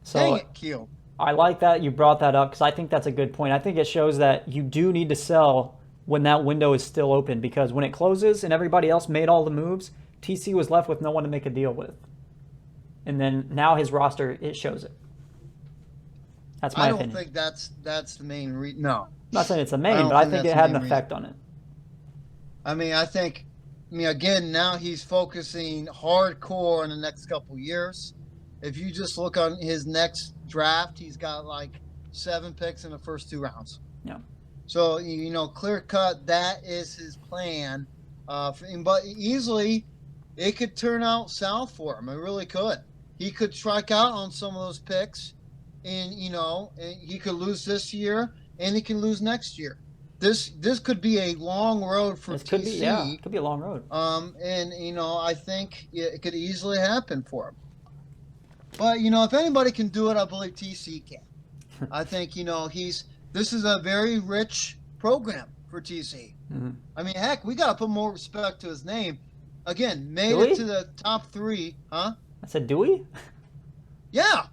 So, dang it, Q. I like that you brought that up because I think that's a good point. I think it shows that you do need to sell when that window is still open, because when it closes and everybody else made all the moves, TC was left with no one to make a deal with. And then now his roster, it shows it. That's my opinion. I don't think that's the main reason. No. I'm not saying it's the main, but I think it had an effect on it. Again, now he's focusing hardcore in the next couple years. If you just look on his next draft, he's got like 7 picks in the first 2 rounds. Yeah. So, clear cut, that is his plan. But easily, it could turn out south for him. It really could. He could strike out on some of those picks, and he could lose this year, and he can lose next year. This could be a long road for TC. It could be a long road. I think it could easily happen for him. But if anybody can do it, I believe TC can. I think this is a very rich program for TC. Mm-hmm. Heck, we got to put more respect to his name. Again, made it to the top 3, huh? I said, do we? Yeah,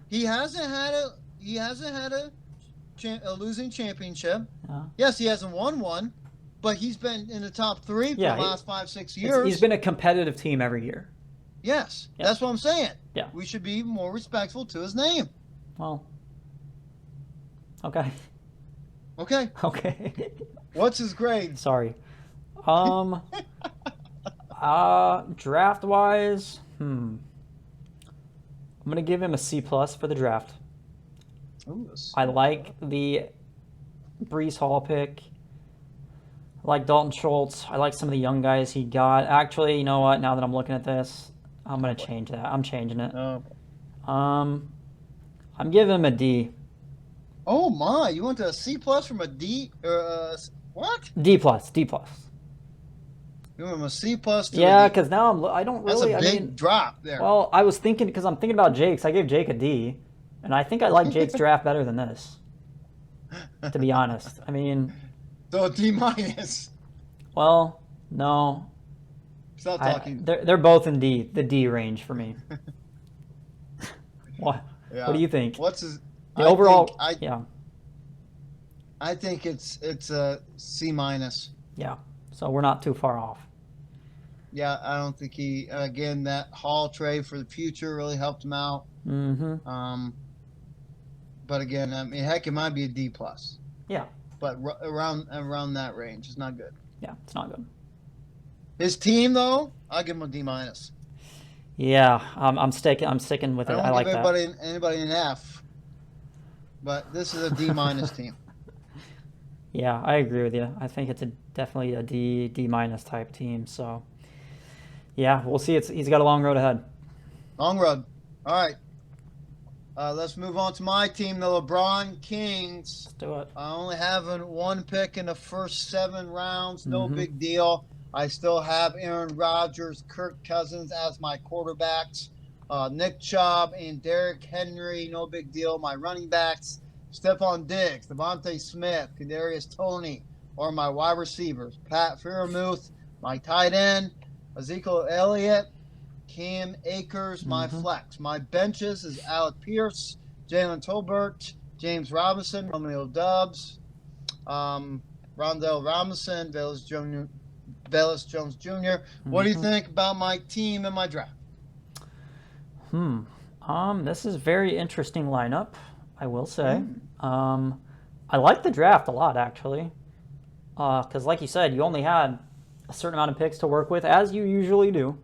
he hasn't had a a losing championship. Yeah. Yes, he hasn't won one, but he's been in the top three for the Yeah, last 5, 6 he's years. been a competitive team every year. Yes, Yeah. that's what I'm saying. Yeah. We should be more respectful to his name. Well, okay. Okay. Okay. What's his grade? Sorry. Draft wise, I'm gonna give him a C plus for the draft. Ooh, I like the Brees Hall pick. I like Dalton Schultz. I like some of the young guys he got. Actually, you know what? Now that I'm looking at this, I'm gonna change that. I'm changing it. I'm giving him a D. Oh my! You went to a C plus from a D? What? D plus. D plus. You went from a C plus to Yeah, a D. because now I don't That's really. a big drop there. Well, I was thinking because I'm thinking about Jake's. I gave Jake a D, and I think I like Jake's draft better than this. To be honest, I mean. So a D minus. Well, no. Stop talking. They're both in the D range for me. What? Yeah. What do you think? What's his? The overall, yeah. I think it's a C minus. Yeah. So we're not too far off. Yeah, I don't think he again that Hall trade for the future really helped him out. Mm-hmm. But again, I mean, heck, it might be a D plus. Yeah. But around that range, it's not good. Yeah, it's not good. His team though, I'll give him a D minus. Yeah, I'm sticking with it. I like that. Anybody an F, but this is a D minus team. Yeah, I agree with you. I think it's definitely a D minus type team. So, yeah, we'll see. He's got a long road ahead. Long road. All right. Let's move on to my team, the LeBron Kings. Let's do it. Only having one pick in the first 7 rounds. No big deal. I still have Aaron Rodgers, Kirk Cousins as my quarterbacks. Nick Chubb and Derrick Henry, no big deal. My running backs, Stephon Diggs, Devontae Smith, Kadarius Toney, or my wide receivers. Pat Freiermuth, my tight end, Ezekiel Elliott, Cam Akers, my flex. My benches is Alec Pierce, Jalen Tolbert, James Robinson, Romeo Doubs, Rondell Robinson, Velus Jones Jr. What do you think about my team and my draft? This is very interesting lineup, I will say. I like the draft a lot, actually. Because like you said, you only had a certain amount of picks to work with, as you usually do.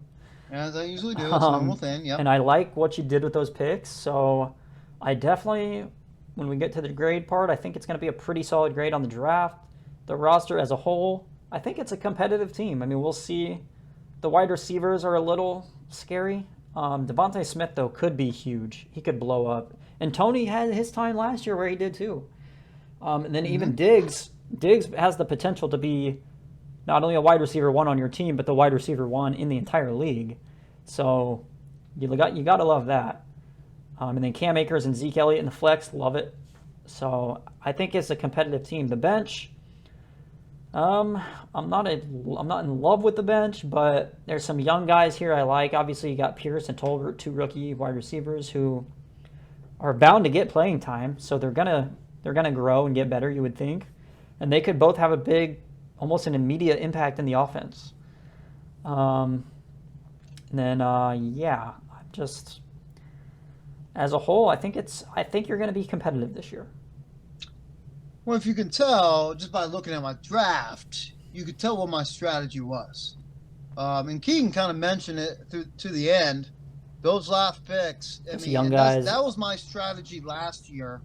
As I usually do. It's a normal thing, yep. And I like what you did with those picks. So I definitely, when we get to the grade part, I think it's going to be a pretty solid grade on the draft. The roster as a whole, I think it's a competitive team. I mean, we'll see. The wide receivers are a little scary. Devontae Smith, though, could be huge. He could blow up. And Tony had his time last year where he did, too. And then even Diggs has the potential to be not only a wide receiver 1 on your team, but the wide receiver 1 in the entire league. So you got to love that. And then Cam Akers and Zeke Elliott in the flex, love it. So I think it's a competitive team. The bench, I'm not in love with the bench, but there's some young guys here I like. Obviously, you got Pierce and Tolbert, 2 rookie wide receivers who are bound to get playing time. So they're gonna grow and get better, you would think, and they could both have a big, almost an immediate impact in the offense. Yeah, just as a whole, I think you're going to be competitive this year. Well, if you can tell just by looking at my draft, you could tell what my strategy was. And Keegan kind of mentioned it to the end. Those last picks, young guys. That was my strategy last year.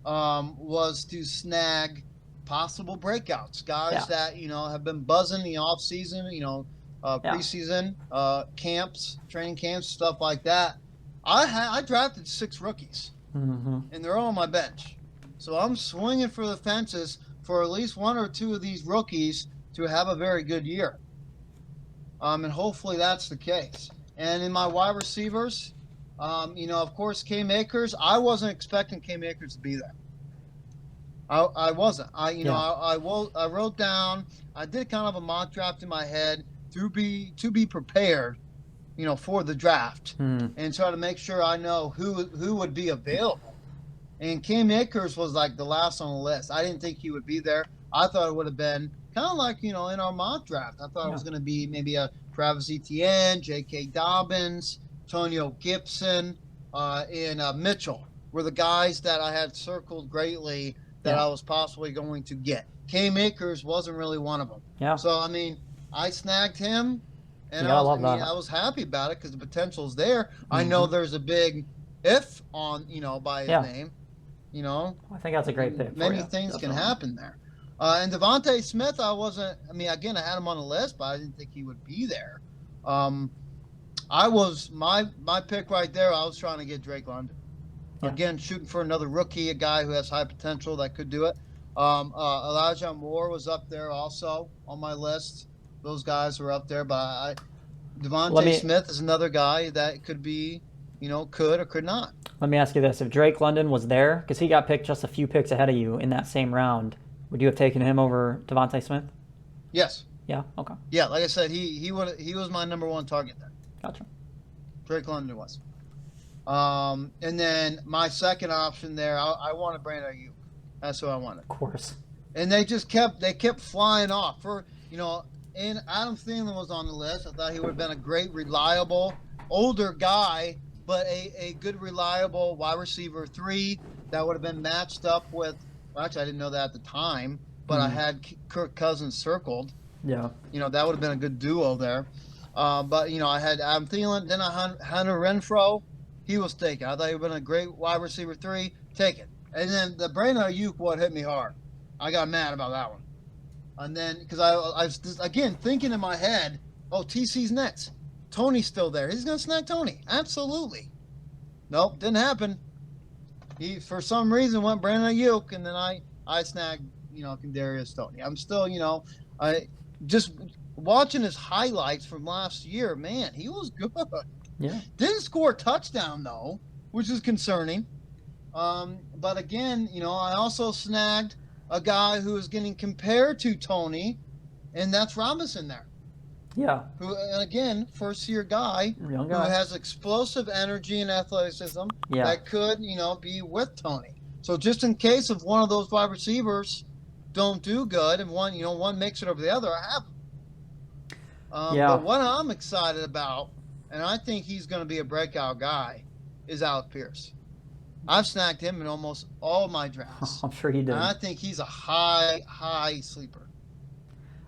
Was to snag possible breakouts, guys that have been buzzing the off season, preseason camps, training camps, stuff like that. I drafted 6 rookies, and they're all on my bench. So I'm swinging for the fences for at least 1 or 2 of these rookies to have a very good year. And hopefully that's the case. And in my wide receivers, of course, Cam Akers. I wasn't expecting Cam Akers to be there. I wasn't. I wrote down. I did kind of a mock draft in my head to be prepared, for the draft and try to make sure I know who would be available. And Cam Akers was like the last on the list. I didn't think he would be there. I thought it would have been kind of like, in our mock draft. I thought it Yeah. was going to be maybe a Travis Etienne, J.K. Dobbins, Tonio Gibson, and Mitchell were the guys that I had circled greatly that Yeah. I was possibly going to get. Cam Akers wasn't really one of them. Yeah. So, I mean, I snagged him, and You gotta love I that. was happy about it because the potential's there. I know Mm-hmm. there's a big if on, by his Yeah. name, I think that's a great pick for many you. things can Definitely. happen there. And Devontae Smith, again, I had him on the list, but I didn't think he would be there. Um, my pick right there, I was trying to get Drake London. Yeah. Again, shooting for another rookie, a guy who has high potential that could do it. Elijah Moore was up there also on my list. Those guys were up there, but Let Devontae me Smith is another guy that could be, could or could not. let me ask you this: if Drake London was there, because he got picked just a few picks ahead of you in that same round, would you have taken him over Devontae Smith? Yes. Yeah. Okay. Yeah, like I said, he was my number one target there. Gotcha. Drake London was. And then my second option there, I wanted Brandon Ayuk. That's who I wanted. Of course. And they kept flying off. And Adam Thielen was on the list. I thought he would have been a great, reliable, older guy, but a good, reliable wide receiver 3 that would have been matched up with. Well, actually, I didn't know that at the time, but I had Kirk Cousins circled. Yeah. That would have been a good duo there. But I had Adam Thielen, then I had Hunter Renfro. He was taken. I thought he would have been a great wide receiver 3. Take it. And then the Brandon Ayuk one hit me hard. I got mad about that one. And then because I was just, again thinking in my head, oh, TC's next. Tony's still there. He's gonna snag Tony. Absolutely. Nope, didn't happen. He for some reason went Brandon Ayuk, and then I snagged Kadarius Tony. I'm still I just watching his highlights from last year. Man, he was good. Yeah. Didn't score a touchdown though, which is concerning. But again, I also snagged a guy who is getting compared to Tony, and that's Robinson there. Yeah. Who, again, first-year guy Young who guy. has explosive energy and athleticism Yeah. that could, be with Tony. So just in case if one of those wide receivers don't do good and one makes it over the other, I have him. Yeah. But what I'm excited about, and I think he's going to be a breakout guy, is Alec Pierce. I've snagged him in almost all my drafts. I'm sure he did. And I think he's a high sleeper.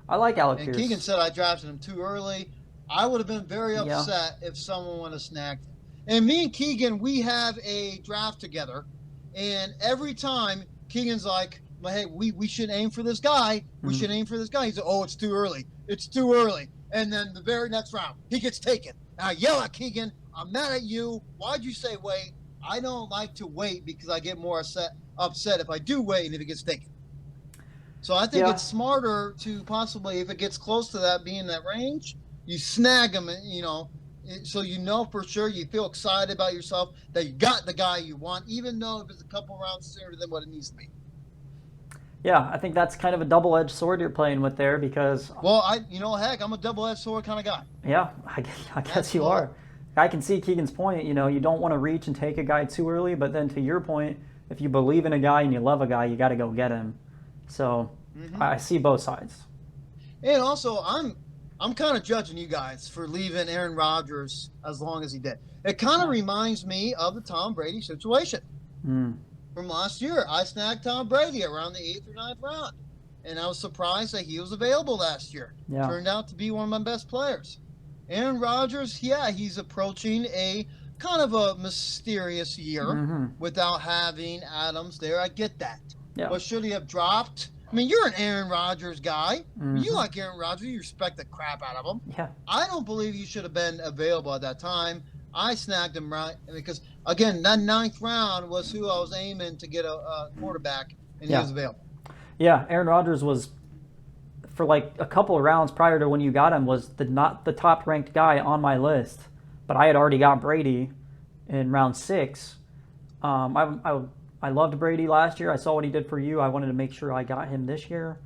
I like Alec And Pierce. Keegan said I drafted him too early. I would have been very upset if someone would have snagged him. And me and Keegan, we have a draft together. And every time Keegan's like, well, hey, we should aim for this guy. We should aim for this guy. He's like, oh, it's too early. It's too early. And then the very next round, he gets taken. And I yell at Keegan, I'm mad at you. Why'd you say wait? I don't like to wait because I get more upset if I do wait and if it gets taken. So I think it's smarter to possibly, if it gets close to that being that range, you snag him, so for sure you feel excited about yourself that you got the guy you want, even though if it's a couple rounds sooner than what it needs to be. Yeah, I think that's kind of a double-edged sword you're playing with there because. Well, heck, I'm a double-edged sword kind of guy. Yeah, I guess you are. I can see Keegan's point. You don't want to reach and take a guy too early, but then to your point, if you believe in a guy and you love a guy, you got to go get him. So I see both sides. And also, I'm kind of judging you guys for leaving Aaron Rodgers as long as he did. It kind of reminds me of the Tom Brady situation from last year. I snagged Tom Brady around the 8th or 9th round, and I was surprised that he was available last year. Yeah. Turned out to be one of my best players. Aaron Rodgers, he's approaching a kind of a mysterious year without having Adams there. I get that. Yeah. But should he have dropped? I mean, you're an Aaron Rodgers guy. You like Aaron Rodgers. You respect the crap out of him. Yeah. I don't believe you should have been available at that time. I snagged him right because, again, that 9th round was who I was aiming to get a quarterback, and he was available. Yeah, Aaron Rodgers was, for like a couple of rounds prior to when you got him, was not the top-ranked guy on my list. But I had already got Brady in round 6. I loved Brady last year. I saw what he did for you. I wanted to make sure I got him this year.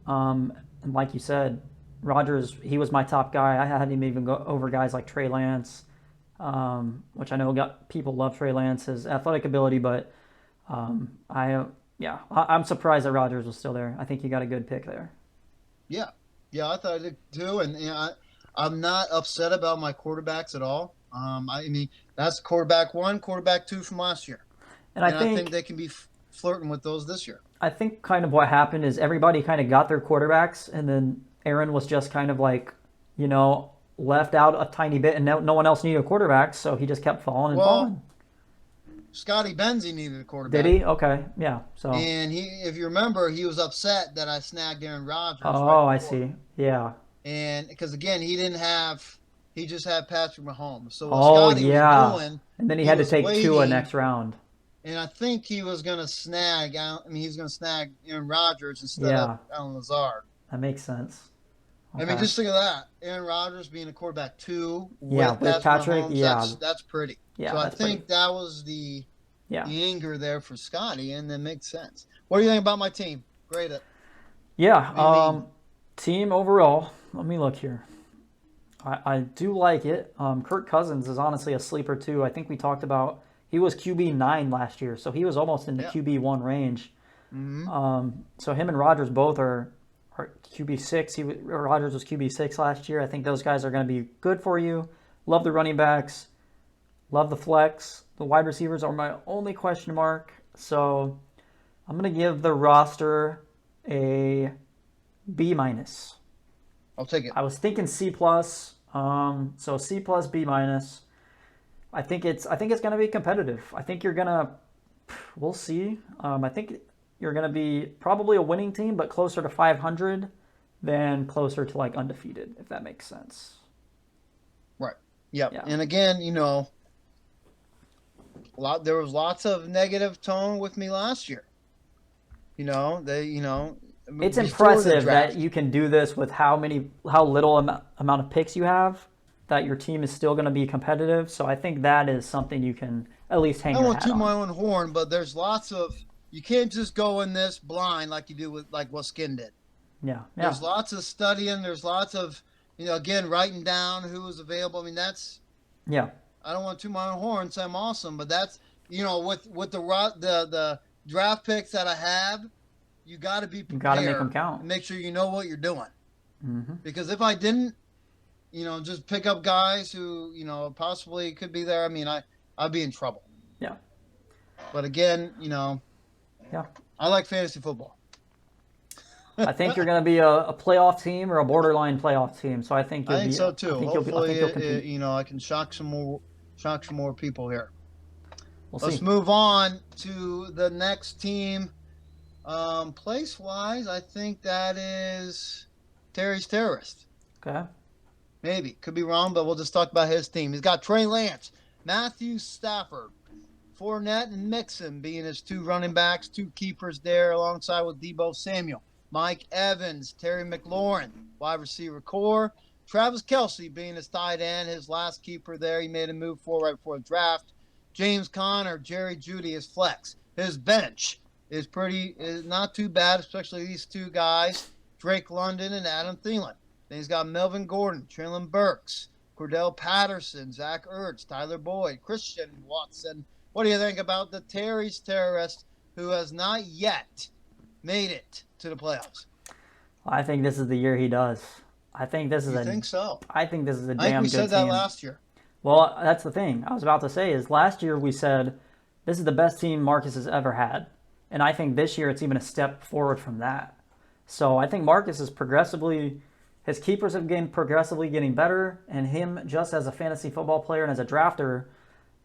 And like you said, Rodgers, he was my top guy. I had him even go over guys like Trey Lance, which I know people love Trey Lance's athletic ability, but I'm surprised that Rodgers was still there. I think you got a good pick there. Yeah, yeah, I thought I did too, and I'm not upset about my quarterbacks at all. I mean, that's quarterback one, quarterback two from last year, And I and I think think they can be flirting with those this year. I think kind of what happened is everybody kind of got their quarterbacks, and then Aaron was just kind of like, you know, left out a tiny bit, and no one else needed a quarterback, so he just kept falling and Well, falling. Scotty Benzie needed a Did quarterback, he? Okay, yeah. So, and if you remember, he was upset that I snagged Aaron Rodgers right oh, I before, see. Yeah. and because again, he just had Patrick Mahomes. So what Oh, Scotty was yeah. doing, And then he he had to was take Tua waiting. next round. And I think he was going to snag. I mean, he's going to snag Aaron Rodgers instead of Yeah, Alan Lazard. that makes sense. I mean, Okay. just think of that. Aaron Rodgers being a quarterback two Yeah, with with Patrick Patrick, Mahomes. yeah, That's pretty. So yeah, I that's pretty. think that was the Yeah, the anger there for Scotty, and that makes sense. What do you think about my team? Grade it. yeah. What do you mean? Team overall. Let me look here. I do like it. Kirk Cousins is honestly a sleeper too. I think we talked about he was QB 9 last year, so he was almost in the Yeah. QB 1 range. Mm-hmm. So him and Rodgers both are QB 6. Rodgers was QB 6 last year. I think those guys are going to be good for you. Love the running backs. Love the flex. The wide receivers are my only question mark. So I'm going to give the roster a B minus. I'll take it. I was thinking C plus. So C plus B minus. I think it's going to be competitive. I think you're going to. We'll see. I think you're going to be probably a winning team, but closer to 500 than closer to like undefeated, if that makes sense. Right. Yep. Yeah. And again, there was lots of negative tone with me last year. It's Before the impressive that draft. you can do this with how little amount of picks you have, that your team is still going to be competitive. So I think that is something you can at least hang I your won't hat toot my on. own horn, but there's lots of you can't just go in this blind like you do with like what Skin did. Yeah, yeah, There's lots of studying. There's lots of again writing down who was available. I mean that's yeah. I don't want to toot my own horn and say I'm awesome, but that's with the draft picks that I have, you got to be You got to make them prepared count. and make sure you know what you're doing. Hmm. Because if I didn't, just pick up guys who possibly could be there. I mean I'd be in trouble. Yeah, But again, yeah. I like fantasy football. I think you're going to be a playoff team or a borderline playoff team. So I think I you'll think be. so I too. think you'll be. I Hopefully, think you'll compete. I can shock some more people here. We'll Let's see. move on to the next team. Place wise, I think that is Terry's Terrorist. Okay. Maybe could be wrong, but we'll just talk about his team. He's got Trey Lance, Matthew Stafford, Fournette, and Mixon being his two running backs, two keepers there, alongside with Debo Samuel, Mike Evans, Terry McLaurin, wide receiver core, Travis Kelsey being his tight end, his last keeper there. He made a move for right before the draft. James Conner, Jerry Jeudy, his flex. His bench is not too bad, especially these two guys, Drake London and Adam Thielen. Then he's got Melvin Gordon, Traylon Burks, Cordell Patterson, Zach Ertz, Tyler Boyd, Christian Watson. What do you think about the Terry's Terrorist who has not yet made it to the playoffs? I think this is the year he does. I think this is You a. think so? I think this is a I think damn we good said that team. last year. Well, that's the thing I was about to say is last year we said this is the best team Marcus has ever had. And I think this year it's even a step forward from that. So I think Marcus is his keepers have been progressively getting better. And him just as a fantasy football player and as a drafter,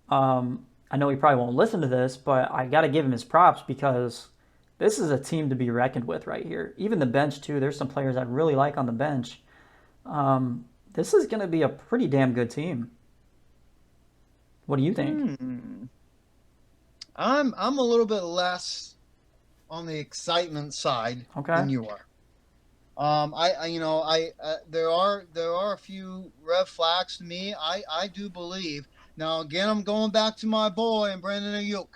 I know he probably won't listen to this, but I got to give him his props because this is a team to be reckoned with right here. Even the bench too. There's some players I really like on the bench. This is going to be a pretty damn good team. What do you think? I'm a little bit less on the excitement side Okay. than you are. There are a few red flags to me. I do believe. Now again, I'm going back to my boy and Brandon Ayuk,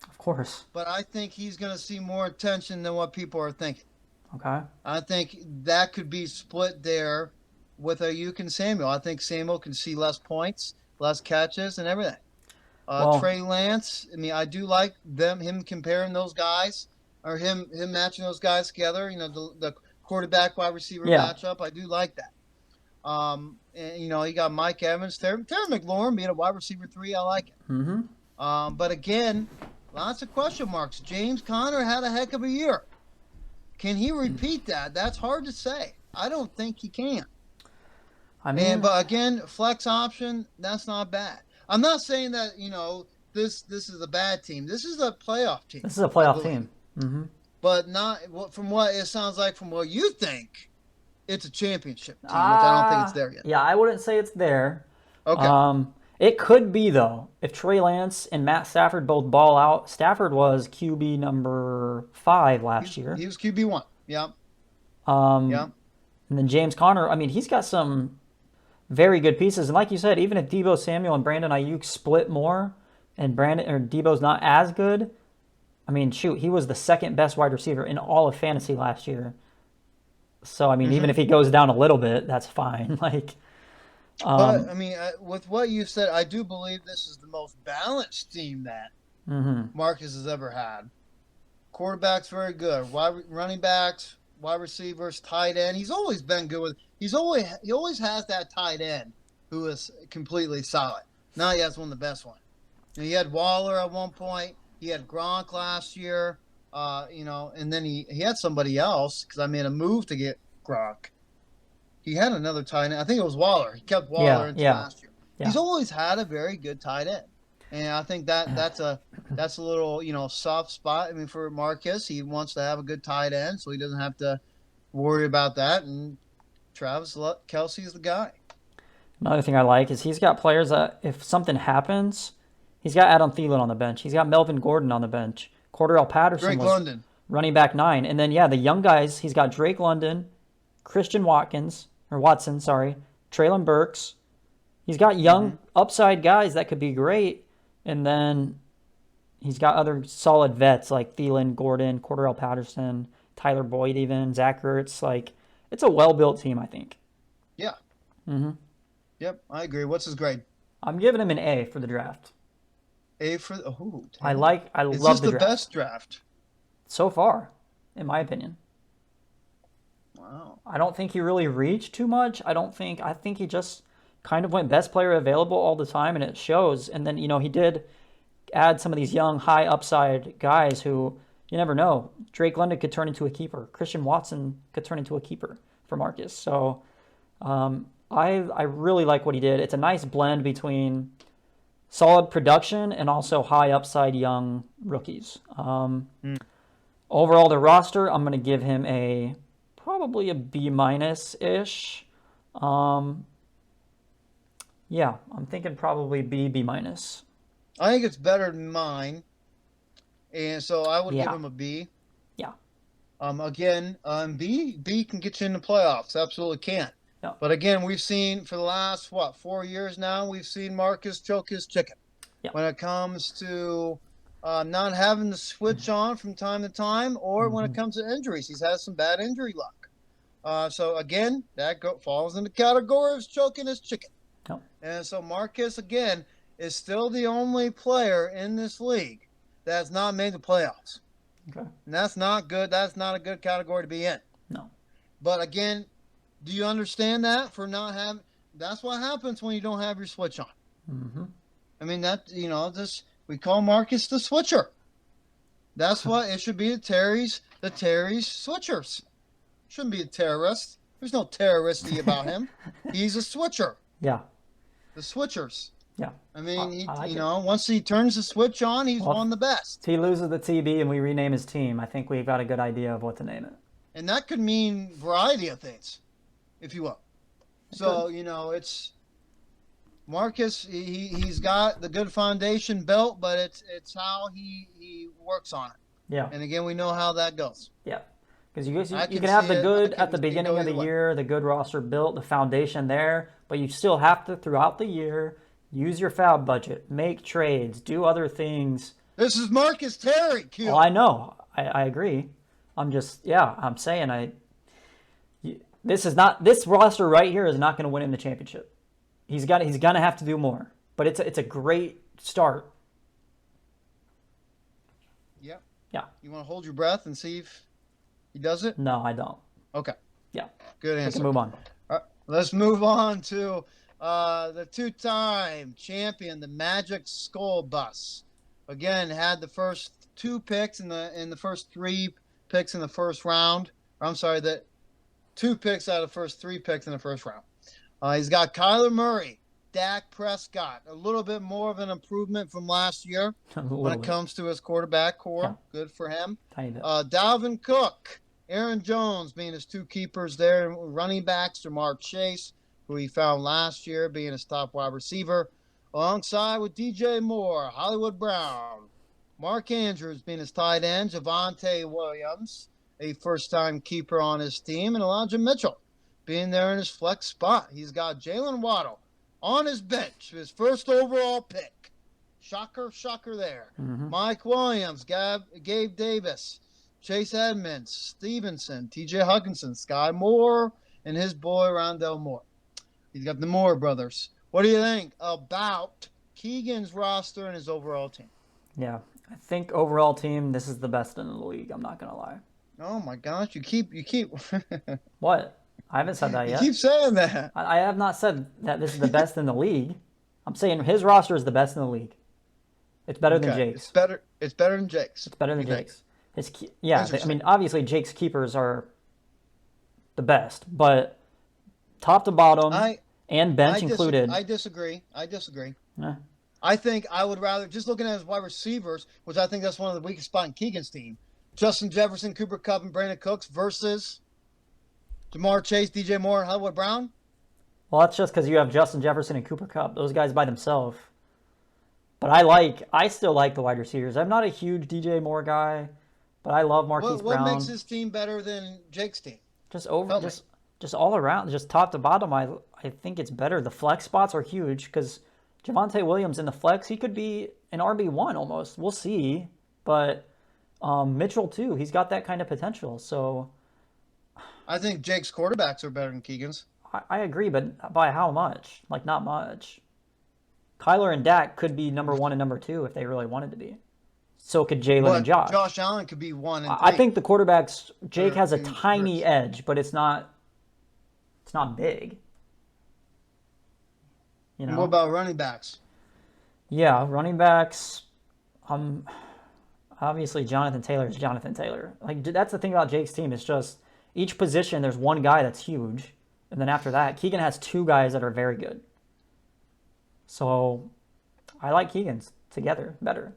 Of course. but I think he's going to see more attention than what people are thinking. Okay. I think that could be split there with Ayuk and Samuel. I think Samuel can see less points, less catches, and everything. Well, Trey Lance. I mean, I do like him comparing those guys, or him matching those guys together. The quarterback wide receiver yeah. matchup. I do like that. And you got Mike Evans, Terry McLaurin being a wide receiver 3. I like it. Mm-hmm. But again, lots of question marks. James Conner had a heck of a year. Can he repeat that? That's hard to say. I don't think he can. I mean, But again, flex option, that's not bad. I'm not saying that this is a bad team. This is a playoff team. this is a I playoff believe. team. Mm-hmm. But not from what it sounds like from what you think, it's a championship team, which I don't think it's there yet. Yeah, I wouldn't say it's there. Okay. It could be though. If Trey Lance and Matt Stafford both ball out, Stafford was QB number 5 last year. He was QB1. Yeah. Um, and then James Conner, I mean, he's got some very good pieces. And like you said, even if Deebo Samuel and Brandon Ayuk split more, and Deebo's not as good, I mean, shoot, he was the second best wide receiver in all of fantasy last year. So I mean, even if he goes down a little bit, that's fine. But I mean, with what you said, I do believe this is the most balanced team that Marcus has ever had. Quarterback's very good. Running backs, wide receivers, tight end. He's always been good with. He always has that tight end who is completely solid. Now he has one of the best ones. He had Waller at one point. He had Gronk last year. And then he had somebody else because I made a move to get Gronk. He had another tight end. I think it was Waller. He kept Waller until last year. Yeah. He's always had a very good tight end, and I think that's a little soft spot. I mean, for Marcus, he wants to have a good tight end, so he doesn't have to worry about that. And Travis Kelce's the guy. Another thing I like is he's got players that if something happens, he's got Adam Thielen on the bench. He's got Melvin Gordon on the bench. Cordarrelle Patterson Drake was London. Running back 9. And then, the young guys, he's got Drake London, Watson, Treylon Burks. He's got young upside guys that could be great. And then he's got other solid vets like Thielen, Gordon, Cordarrelle Patterson, Tyler Boyd even, Zach Ertz. It's a well-built team, I think. Yeah. Mm-hmm. Yep, I agree. What's his grade? I'm giving him an A for the draft. A for the I love the draft. Is this the best draft so far, in my opinion? Wow. I don't think he really reached too much. I think he just kind of went best player available all the time, and it shows. And then he did add some of these young, high upside guys who you never know. Drake London could turn into a keeper. Christian Watson could turn into a keeper for Marcus. So I really like what he did. It's a nice blend between solid production and also high upside young rookies. Overall, the roster, I'm going to give him probably a B- ish. Yeah, I'm thinking probably B-. I think it's better than mine, and so I would give him a B. Yeah. Again, B can get you in the playoffs. Absolutely can. Yeah. But again, we've seen for the last 4 years now, we've seen Marcus choke his chicken when it comes to not having to switch on from time to time, or when it comes to injuries. He's had some bad injury luck. So again, that falls in the category of choking his chicken. Yep. And so Marcus, again, is still the only player in this league that has not made the playoffs. Okay. And that's not good. That's not a good category to be in. No. But again, do you understand that for not having? That's what happens when you don't have your switch on. Mm-hmm. I mean we call Marcus the switcher. That's what it should be. The Terry's switchers. Shouldn't be a terrorist. There's no terroristy about him. He's a switcher. Yeah. The switchers. Yeah. I mean, I like once he turns the switch on, he's one of the best. If he loses the TB and we rename his team, I think we've got a good idea of what to name it. And that could mean a variety of things, if you will. So, it's Marcus, he's got the good foundation built, but it's how he works on it. Yeah. And again, we know how that goes. Yeah. Because you can have the good at the beginning of the way. year, the good roster built, the foundation there, but you still have to, throughout the year, use your foul budget, make trades, do other things. This is Marcus Terry, Q. Well, I know. I agree. I'm saying this roster right here is not going to win him the championship. He's going to have to do more. But it's a great start Yeah. You want to hold your breath and see if he does it? No, I don't. Okay. Yeah. Good We can answer. move on. All right, let's move on to the two-time champion, the Magic Skull Bus. Again, had the first two picks in the first three picks in the first round. I'm sorry, the two picks out of the first three picks in the first round. He's got Kyler Murray, Dak Prescott, a little bit more of an improvement from last year A when little it bit. comes to his quarterback core. Yeah. Good for him. Tiny bit. Dalvin Cook, Aaron Jones being his two keepers there. Running backs, Jamar Chase, who he found last year being his top wide receiver, alongside with DJ Moore, Hollywood Brown, Mark Andrews being his tight end, Javonte Williams, a first-time keeper on his team, and Elijah Mitchell being there in his flex spot. He's got Jalen Waddle on his bench, his first overall pick. Shocker, shocker there. Mm-hmm. Mike Williams, Gabe Davis, Chase Edmonds, Stevenson, TJ Hawkinson, Sky Moore, and his boy Rondell Moore. He's got the Moore brothers. What do you think about Keegan's roster and his overall team? Yeah. I think overall team, this is the best in the league. I'm not going to lie. Oh, my gosh. You keep. What? I haven't said that yet. You keep saying that. I have not said that this is the best in the league. I'm saying his roster is the best in the league. It's better than Jake's. It's better than Jake's. It's better than Jake's. I mean, obviously Jake's keepers are the best, but top to bottom and bench included. I disagree. Eh. I think I would rather, just looking at his wide receivers, which I think that's one of the weakest spots in Keegan's team, Justin Jefferson, Cooper Kupp, and Brandon Cooks versus Jamar Chase, DJ Moore, and Hollywood Brown. Well, that's just because you have Justin Jefferson and Cooper Kupp. Those guys by themselves. But I still like the wide receivers. I'm not a huge DJ Moore guy, but I love Marquise Brown. What makes his team better than Jake's team? Just all around, just top to bottom. I think it's better. The flex spots are huge because Javonte Williams in the flex, he could be an RB1 almost. We'll see, but Mitchell too. He's got that kind of potential. So I think Jake's quarterbacks are better than Keegan's. I agree, but by how much? Like not much. Kyler and Dak could be number 1 and number 2 if they really wanted to be. So could Jalen and Josh. Josh Allen could be 1 and 3. I think the quarterbacks, Jake has a tiny edge, but it's not big. You know. What about running backs? Yeah, running backs. Obviously Jonathan Taylor is Jonathan Taylor. Like that's the thing about Jake's team. It's just each position there's one guy that's huge, and then after that, Keegan has 2 guys that are very good. So, I like Keegan's together better.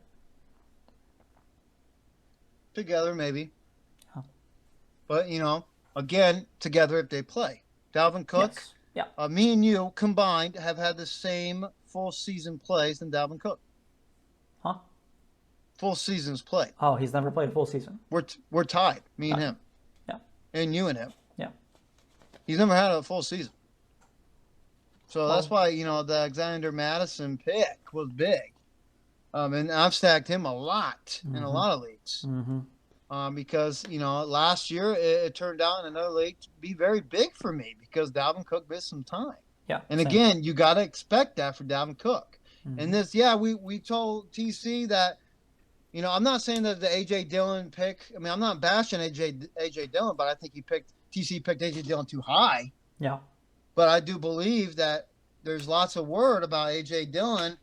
Together, maybe. Oh. But, again, together if they play. Dalvin Cook, yes. Yeah. Me and you combined have had the same full season plays than Dalvin Cook. Huh? Full seasons play. Oh, he's never played a full season. We're tied, me and him. Yeah. And you and him. Yeah. He's never had a full season. So that's why, the Alexander Madison pick was big. And I've stacked him a lot in a lot of leagues. Mm-hmm. Because, last year it turned out in another league to be very big for me because Dalvin Cook missed some time. Yeah. And again, you got to expect that for Dalvin Cook. Mm-hmm. And this, we told TC that, I'm not saying that the A.J. Dillon pick, I mean, I'm not bashing A.J. Dillon, but I think TC picked A.J. Dillon too high. Yeah. But I do believe that there's lots of word about A.J. Dillon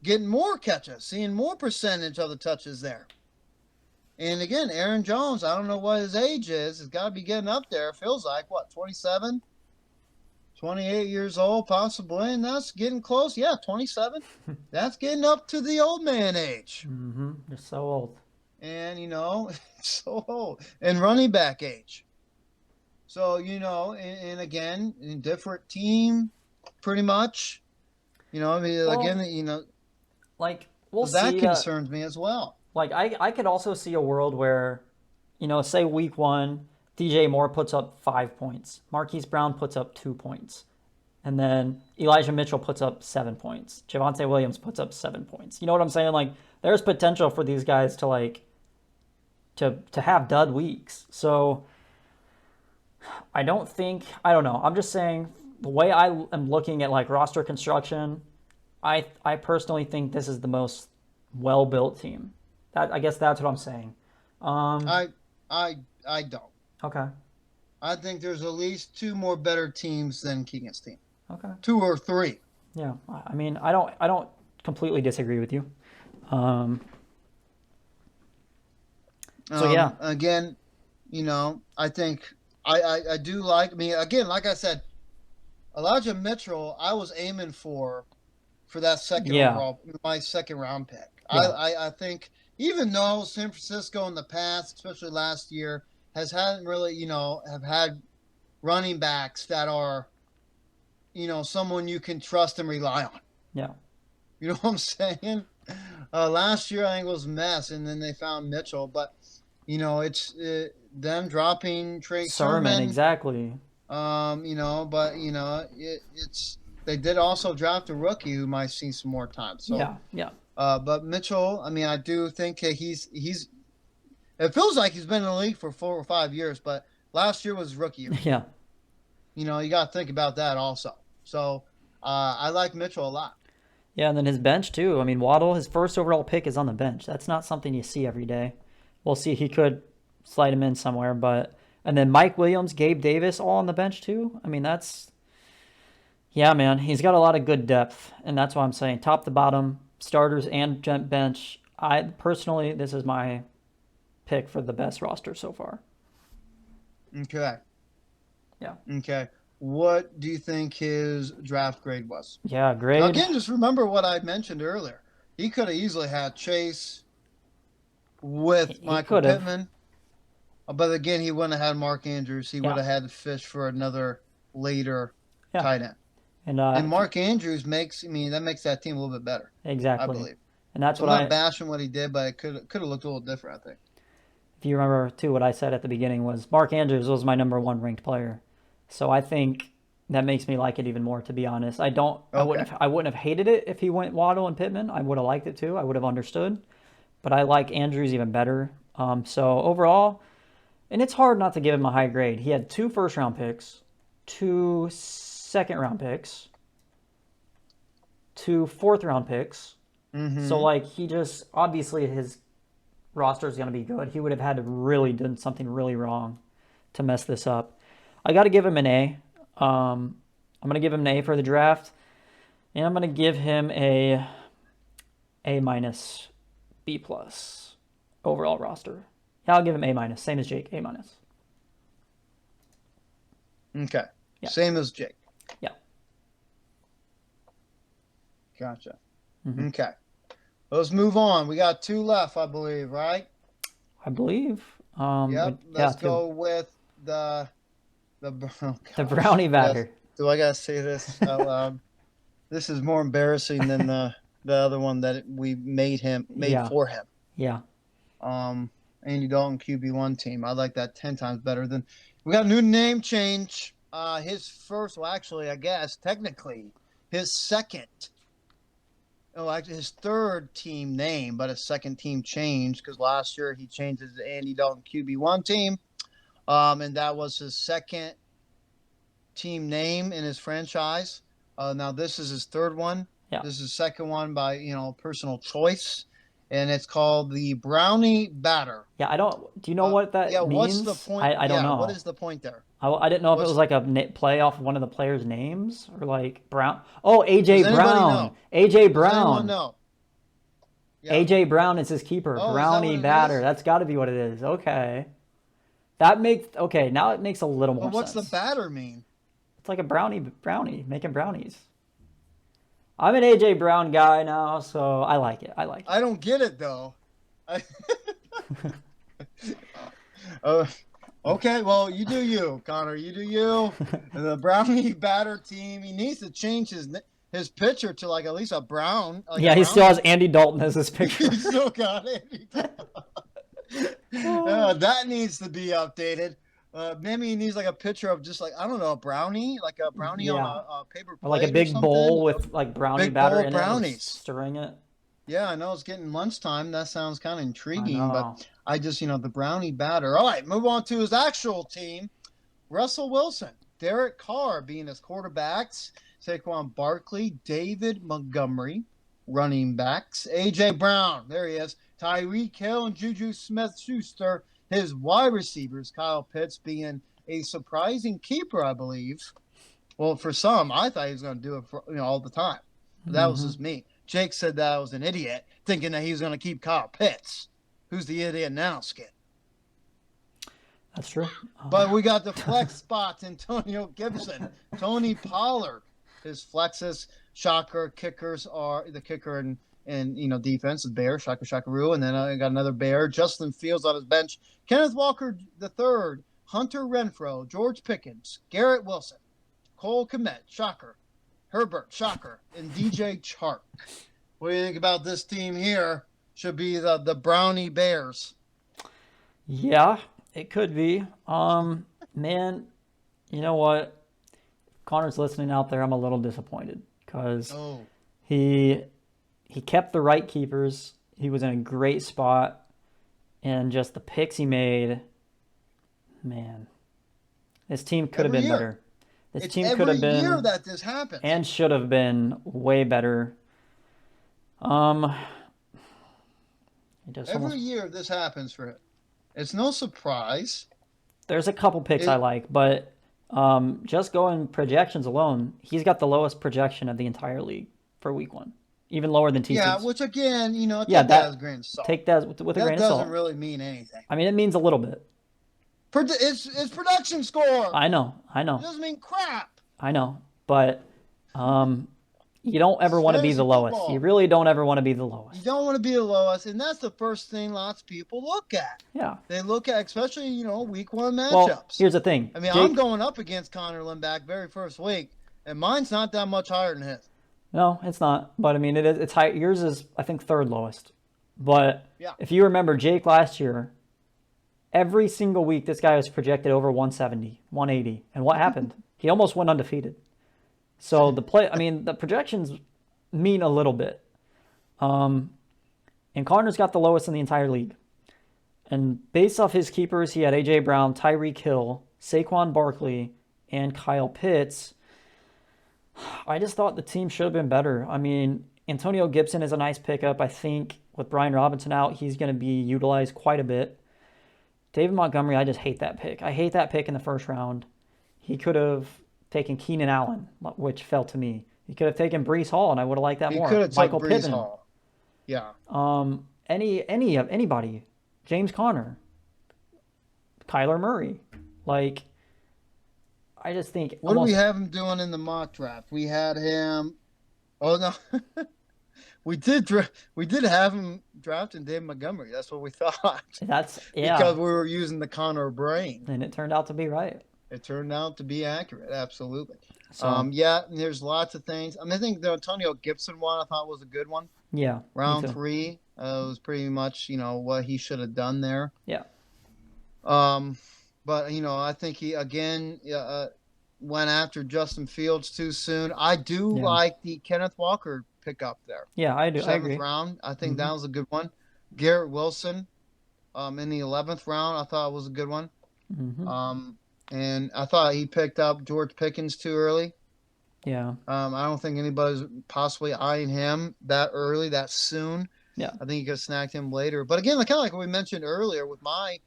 getting more catches, seeing more percentage of the touches there. And again, Aaron Jones, I don't know what his age is. He's got to be getting up there. It feels like, 27? 28 years old, possibly. And that's getting close. Yeah, 27. That's getting up to the old man age. Mm-hmm. You're so old. And, so old. And running back age. So, and again, in different team, pretty much. Like, we'll so see. That concerns me as well. Like, I could also see a world where, say week 1, DJ Moore puts up 5 points. Marquise Brown puts up 2 points. And then Elijah Mitchell puts up 7 points. Javonte Williams puts up 7 points. You know what I'm saying? Like, there's potential for these guys to, to have dud weeks. So I don't know. I'm just saying the way I am looking at roster construction, I personally think this is the most well-built team. I guess that's what I'm saying. Um, I I don't. okay, I think there's at least two more better teams than Keegan's team. okay, Two or three. yeah. I mean, I don't completely disagree with you. Um, so yeah, Again, I think I do like. I mean, again, like I said, Elijah Mitchell, I was aiming for that second yeah, overall, my second round pick. yeah, I think even though San Francisco in the past, especially last year, has hadn't really, have had running backs that are, someone you can trust and rely on. yeah. You know what I'm saying? Last year I think it was mess, and then they found Mitchell, but it's them dropping Trey Sermon, Sermon. exactly. But it's they did also draft a rookie who might see some more time. So, Yeah, yeah, but Mitchell, I mean, I do think that he's. It feels like he's been in the league for 4 or 5 years, but last year was rookie year. yeah, You got to think about that also. So, I like Mitchell a lot. yeah. And then his bench too. I mean, Waddle, his first overall pick is on the bench. That's not something you see every day. We'll see. He could slide him in somewhere, but and then Mike Williams, Gabe Davis, all on the bench too. I mean, that's yeah, man. He's got a lot of good depth, and that's why I'm saying top to bottom, starters and bench. I personally, this is my pick for the best roster so far. Okay. Yeah, Okay. What do you think his draft grade was? yeah, Now, grade. again, just remember what I mentioned earlier. He could have easily had Chase with He Michael could have. Pittman. But again, he wouldn't have had Mark Andrews. He would Yeah, have had to fish for another later yeah, tight end. and And Mark Andrews that makes that team a little bit better, I exactly, believe. and that's So I'm what not I. bashing what he did, but it could have looked a little different, I think. If you remember too, what I said at the beginning was Mark Andrews was my number one ranked player, so I think that makes me like it even more. To be honest, I don't. Okay. I wouldn't have hated it if he went Waddle and Pittman. I would have liked it too. I would have understood, but I like Andrews even better. So overall, and it's hard not to give him a high grade. He had two first round picks, two second round picks, two fourth round picks. So Mm-hmm. like he just obviously his roster is going to be good. He would have had to really done something really wrong to mess this up. I got to give him an A. I'm going to give him an A for the draft, and I'm going to give him A minus, B plus overall roster. Yeah, I'll give him A minus, same as Jake, A minus. Okay. Yeah, Same as Jake. yeah. Gotcha. Hmm. Okay. Let's move on. We got two left, I believe, right? I believe. Yep. Yeah, Let's go with the oh the gosh. brownie Yes. batter. Do I gotta say this out loud? This is more embarrassing than the other one that we made Yeah, for him. yeah, Um, Andy Dalton QB1 team. I like that 10 times better than. We got a new name change. His first, well, actually, I guess technically his second. Oh, actually, his third team name, but his second team changed because last year he changed his Andy Dalton QB1 team, and that was his second team name in his franchise. Now this is his third one. yeah, This is his second one by personal choice, and it's called the Brownie Batter. yeah. I don't. Do you know what Yeah, that what's the means? point? I don't Yeah, what know. is the point there? I didn't know if it What's was like a play off one of the players' names or like Brown. Oh, does AJ anybody Brown. know? AJ Does anyone Brown. know? Yeah. AJ Brown is his keeper. Oh, is that what Brownie it batter. is? That's got to be what it is. Okay. That makes okay. Now it makes a little But more what's the sense. batter mean? It's like a brownie making brownies. I'm an AJ Brown guy now, so I like it. I like it. I don't get it though. I, uh, okay, well, you do you, Connor. You do you. The Brownie batter team. He needs to change his pitcher to like at least a brown, like a Yeah, he still has brownie. Andy Dalton as his picture. He still got it. That needs to be updated. Maybe he needs like a picture of just like I don't know a brownie, like a brownie on Yeah. a paper Or like a plate or big bowl something. with like brownie Big batter bowl of in it, with brownies. stirring it. Yeah, I know it's getting lunchtime. That sounds kind of I intriguing, but know. I just, the brownie batter. All right, move on to his actual team. Russell Wilson, Derek Carr being his quarterbacks, Saquon Barkley, David Montgomery, running backs, AJ Brown, there he is, Tyreek Hill and Juju Smith-Schuster. His wide receivers, Kyle Pitts being a surprising keeper, I believe. Well, for some, I thought he was going to do it for all the time. But that was Hmm. just me. Jake said that I was an idiot, thinking that he was going to keep Kyle Pitts. Who's the idiot now, Skip? That's true. But we got the flex spots. Antonio Gibson, Tony Pollard. His flexes, shocker kickers are the kicker and defense is Bear, Shaka Shakaroo, and then I got another Bear. Justin Fields on his bench. Kenneth Walker III, Hunter Renfrow, George Pickens, Garrett Wilson, Cole Kmet, shocker, Herbert, shocker, and DJ Chark. What do you think about this team here? Should be the Brownie Bears. Yeah, it could be. Man, you know what? Connor's listening out there. I'm a little disappointed because Oh, he kept the right keepers. He was in a great spot, and just the picks he made. Man, this team could have every been year. better. This It's team could every have year been that this happens. and should have been way better. Um, it just Every almost, year this happens for him. It's no surprise. there's a couple picks I It, like, but just going projections alone, he's got the lowest projection of the entire league for week one, even lower than yeah, TC's. which again, Yeah, take that as a that grain of salt. take that with a That grain of doesn't salt. really mean anything. I mean, it means a little bit. It's production score. I know, It doesn't mean crap. but um, you don't ever It's want to be the fantasy lowest. You football. really don't ever want to be the You lowest. don't want to be the lowest, and that's the first thing lots of people look at. Yeah. They look at, especially week one Well, matchups. here's the thing, I mean, I'm Jake. going up against Connor Lindback very first week, and mine's not that much higher than his. No, it's not. But I mean, it is. It's high. Yours is, I think, third lowest. But Yeah. if you remember, Jake last year, every single week, this guy was projected over 170, 180, and what happened? He almost went undefeated. So the projections mean a little bit. And Connor's got the lowest in the entire league. And based off his keepers, he had A.J. Brown, Tyreek Hill, Saquon Barkley, and Kyle Pitts. I just thought the team should have been better. I mean, Antonio Gibson is a nice pickup. I think with Brian Robinson out, he's going to be utilized quite a bit. David Montgomery, I just hate that pick. I hate that pick in the first round. He could have taken Keenan Allen, which fell to me. He could have taken Breece Hall, and I would have liked that He more. could have took Michael Brees Pittman. Hall. Yeah. Anybody. James Conner. Kyler Murray. Like, I just think What do we almost have him doing in the mock draft? We had him. Oh no, we did. We did have him drafting David Montgomery. That's what we thought that's because we were using the Connor brain. and it turned out to be right. It turned out to be accurate. Absolutely. So Yeah. There's lots of things. I mean, I think the Antonio Gibson one I thought was a good one. yeah, me Round too. 3 was pretty much what he should have done there. Yeah, But I think he again went after Justin Fields too soon. I do yeah, like the Kenneth Walker pickup there. yeah. I do. I Seventh agree. round, I think Hmm. that was a good one. Garrett Wilson, in the 11th round, I thought was a good one. Hmm. And I thought he picked up George Pickens too early. Yeah, I don't think anybody's possibly eyeing him that early, that soon. yeah, I think you could have snagged him later. But again, kind of like we mentioned earlier with my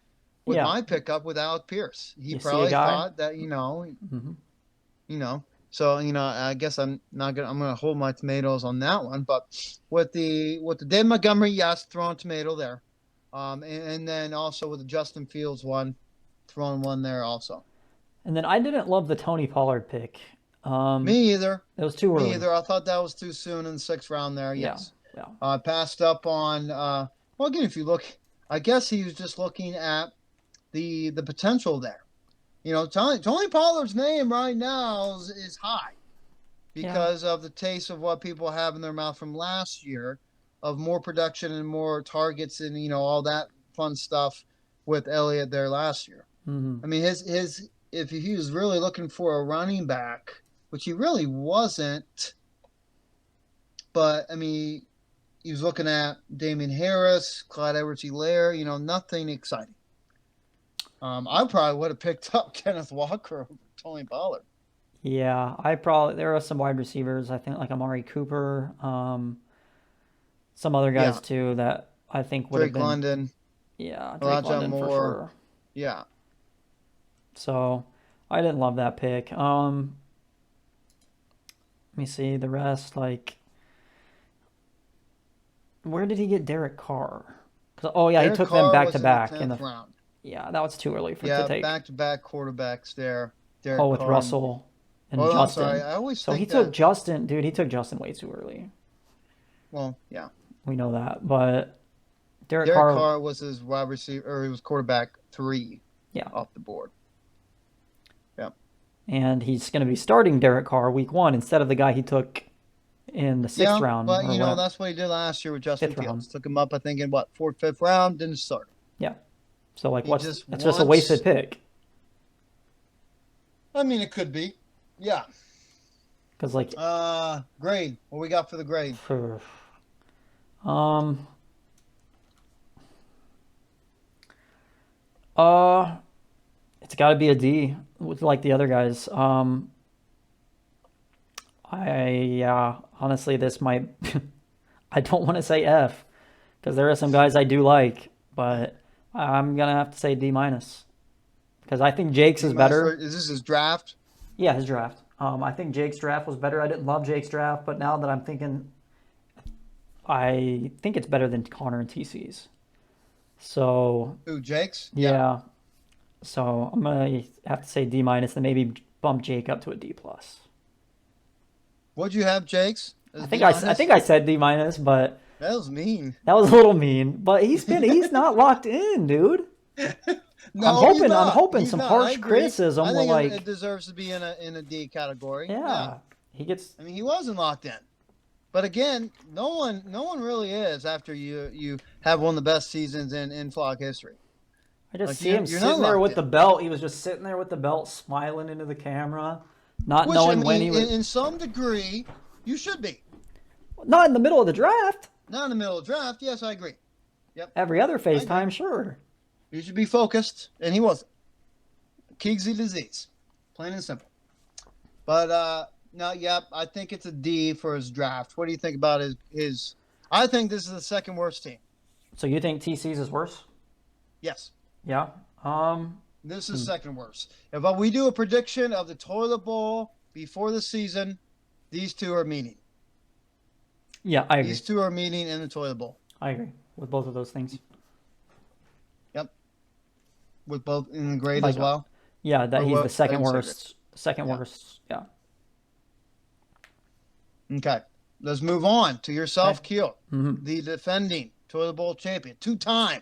yeah. pickup with Alec Pierce, he You see a probably guy. thought that Hmm. So I guess I'm not gonna. I'm gonna hold my tomatoes on that one. But with the Dave Montgomery, yes, throwing tomato there, and then also with the Justin Fields one, throwing one there also. And then I didn't love the Tony Pollard pick. Me either. It was too Me early. either. I thought that was too soon in the 6th round there. Yeah, Yes. yeah, Passed up on. Well, again, if you look, I guess he was just looking at the potential there. Tony Pollard's name right now is high yeah, because of the taste of what people have in their mouth from last year, of more production and more targets and all that fun stuff with Elliott there last year. hmm, I mean, his if he was really looking for a running back, which he really wasn't, but I mean, he was looking at Damian Harris, Clyde Edwards-Helaire, nothing exciting. I probably would have picked up Kenneth Walker over Tony Pollard. yeah. There are some wide receivers. I think like Amari Cooper, some other guys Yeah. too that I think would have Drake been, London, yeah, Drake Elijah London for Moore. sure. Yeah. So I didn't love that pick. Let me see the rest. Like, where did he get Derek Carr? 'Cause- oh yeah, he Derek took them Carr back to was in the back in 10th the. round. Yeah, that was too early for to Yeah, take. back-to-back quarterbacks there. Oh, Derek with Carr. Russell and Oh, no, I'm sorry. Justin. I always So he think took that. Justin, dude. He took Justin way too early. Well, yeah. We know that, but Derek Derek Carr, Carr was his wide receiver, or he was quarterback 3 yeah, off the board. Yeah. and he's going to be starting Derek Carr week 1 instead of the guy he took in the sixth Yeah, round but or whatever, that's what he did last year with Justin fifth round. Fields. Took him up, I think, in what, fourth, fifth round, didn't start him. Yeah. So like, He just that's just a wasted wants. pick I mean, it could be. Yeah. because like, Grade. What we got for the grade? for, um, uh, it's got to be a D with like the other guys. Yeah, honestly, this might. I don't want to say F because there are some guys I do like, but I'm gonna have to say D minus because I think Jake's is better. Is this his draft? Yeah, his draft. I think Jake's draft was better. I didn't love Jake's draft, but now that I'm thinking, I think it's better than Connor and TC's. So Ooh, Jake's? yeah, so I'm gonna have to say D minus, then maybe bump Jake up to a D plus. What'd you have, Jake's? I think I said D minus, but That was mean. that was a little mean. But he's not locked in, dude. No, I'm hoping He's some not. harsh I agree. criticism I will think it like, deserves to be in a D category. yeah, he gets. I mean, he wasn't locked in. But again, no one really is after you have one of the best seasons in FLOG history. I just Like, see him you're not sitting there locked with in. the belt. He was just sitting there with the belt, smiling into the camera, not Which, knowing I when mean, he was. in some degree, you should be. Not in the middle of the draft. Not in the middle of the draft. Yes, I agree. Yep. Every other agree. FaceTime, sure. You should be focused, and he wasn't. Keegsy disease, plain and simple. But no, yep, I think it's a D for his draft. What do you think about his? I think this is the second worst team. So you think TC's is worse? Yes, Yeah. this is second worst. If we do a prediction of the toilet bowl before the season, these two are meeting. Yeah, I agree. These two are meeting in the toilet bowl. I agree with both of those things. Yep, with both in the grade Like, as well. Yeah, that Or he's what? the second I didn't say worst. Second Yeah. worst. Yeah. Okay, let's move on to yourself, Keel, Mm-hmm. the defending toilet bowl champion, two-time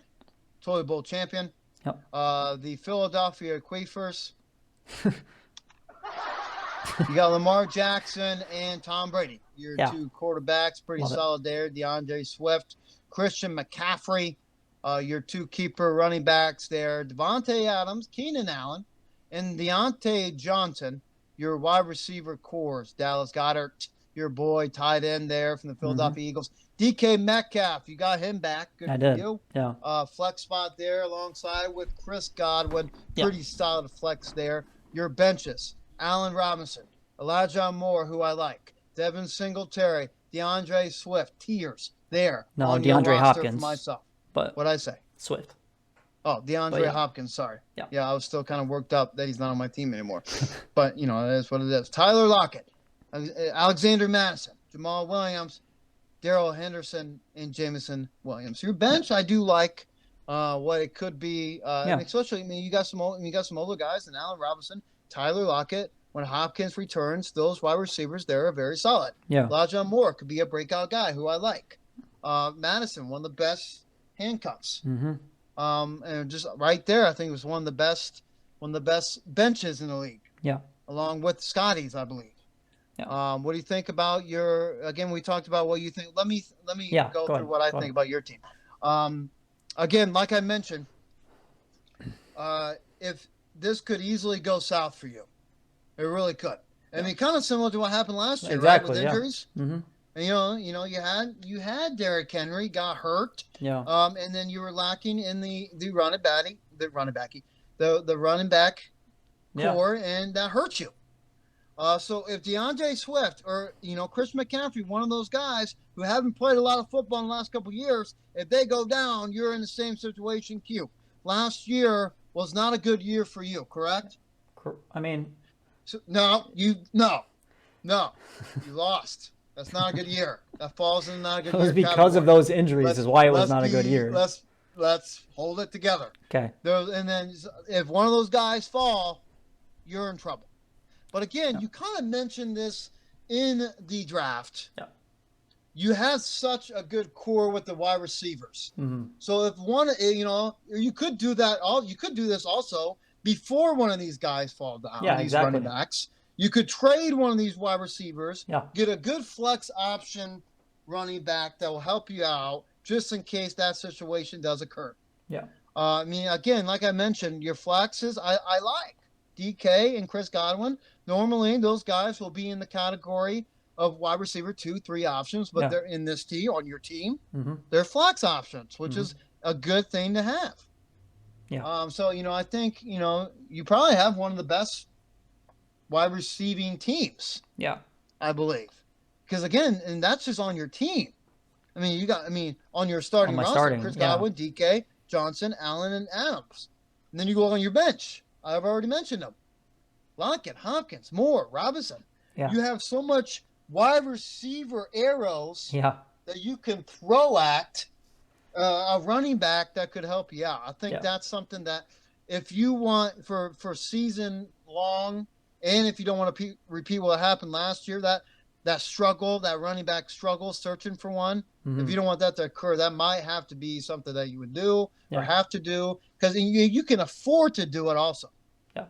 toilet bowl champion. Yep. The Philadelphia Quakers. You got Lamar Jackson and Tom Brady. Your Yeah. two quarterbacks, pretty Love it. solid there. DeAndre Swift, Christian McCaffrey. Your two keeper running backs there, Devontae Adams, Keenan Allen, and Deontay Johnson. Your wide receiver cores, Dallas Goedert, your boy tight end there from the Philadelphia Eagles. DK Metcalf, you got him back. Good I for did. you. Yeah. Flex spot there alongside with Chris Godwin. Yeah. Pretty solid flex there. Your benches, Allen Robinson, Elijah Moore, who I like, Devin Singletary, DeAndre Swift, tiers there. No, on your DeAndre roster for Hopkins. myself. But What'd I say? Swift. Oh, DeAndre yeah. Hopkins, sorry. Yeah. I was still kind of worked up that he's not on my team anymore. But, it is what it is. Tyler Lockett, Alexander Madison, Jamal Williams, Darrell Henderson, and Jamison Williams. Your bench, I do like what it could be. And especially, you got some older guys, and Allen Robinson, Tyler Lockett. When Hopkins returns, those wide receivers there are very solid. Yeah. Elijah Moore could be a breakout guy who I like. Madison, one of the best handcuffs. Mm-hmm. And just right there, I think it was one of the best benches in the league. Yeah. Along with Scotty's, I believe. Yeah. What do you think about again, we talked about what you think. Let me go through what I think about your team. Again, like I mentioned, if this could easily go south for you, it really could. I mean, kind of similar to what happened last year, Exactly, right? With yeah. injuries. Mm-hmm. And you had Derrick Henry got hurt. Yeah. And then you were lacking in the running back core, and that hurts you. So if DeAndre Swift or Chris McCaffrey, one of those guys, who haven't played a lot of football in the last couple of years, if they go down, you're in the same situation. Q. Last year was not a good year for you, correct? I mean, no, you lost. That's not a good year. That falls in not a good it year was because category. of those injuries is why it was not a good year. Let's hold it together. Okay. And then if one of those guys fall, you're in trouble. But again, you kind of mentioned this in the draft. Yeah. You have such a good core with the wide receivers. Mm-hmm. So if one, you could do that. You could do this also before one of these guys fall down. Yeah, these exactly. running backs. You could trade one of these wide receivers. Yeah. Get a good flex option running back that will help you out just in case that situation does occur. Yeah. I mean, again, like I mentioned, your flexes I like. DK and Chris Godwin. Normally, those guys will be in the category of wide receiver 2, 3 options, but they're in this team, on your team. Mm-hmm. They're flex options, which is a good thing to have. Yeah. So, I think, you probably have one of the best wide receiving teams. Yeah. I believe. Because, again, and that's just on your team. I mean, on your starting roster, Chris Godwin, DK, Johnson, Allen, and Adams. And then you go on your bench. I've already mentioned them. Lockett, Hopkins, Moore, Robinson. Yeah. You have so much wide receiver arrows that you can throw at a running back that could help you out. I think that's something that if you want for season long, and if you don't want to repeat what happened last year, that struggle, that running back struggle, searching for one, if you don't want that to occur, that might have to be something that you would do or have to do, because you can afford to do it also. Yeah.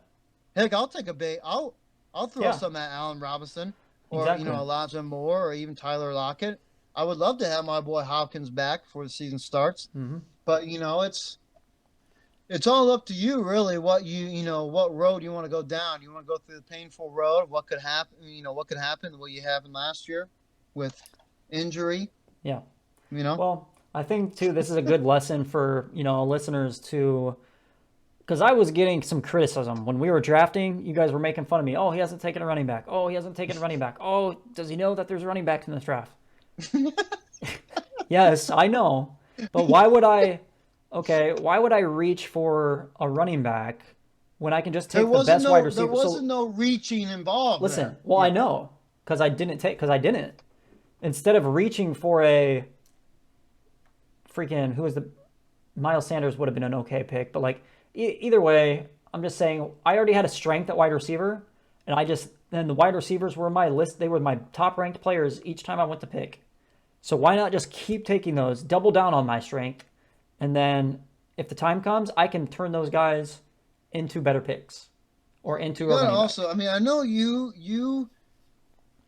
Heck, I'll take a bait. I'll throw some at Allen Robinson or Elijah Moore or even Tyler Lockett. I would love to have my boy Hopkins back before the season starts. Mm-hmm. But it's all up to you, really. What what road you want to go down. You want to go through the painful road. What could happen? What could happen? What you happened last year with injury. Yeah. Well, I think too, this is a good lesson for listeners to, because I was getting some criticism when we were drafting. You guys were making fun of me. Oh, he hasn't taken a running back. Oh, he hasn't taken a running back. Oh, does he know that there's running backs in this draft? Yes, I know. But why would I reach for a running back when I can just take the best wide receiver? There wasn't no reaching involved. Listen, I know, because I didn't. Instead of reaching for a freaking, Miles Sanders would have been an okay pick, but either way, I'm just saying I already had a strength at wide receiver, and the wide receivers were my list. They were my top ranked players each time I went to pick. So why not just keep taking those, double down on my strength, and then if the time comes, I can turn those guys into better picks or into a running back. Also, I know you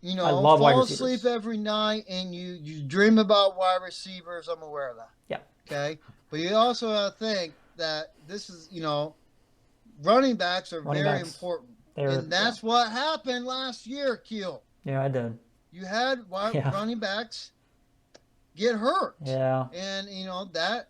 I love fall asleep every night and you dream about wide receivers. I'm aware of that. Yeah. Okay. But you also think that this is, running backs are very important. And that's what happened last year, Keel. Yeah, I did. You had running backs get hurt. Yeah. And, that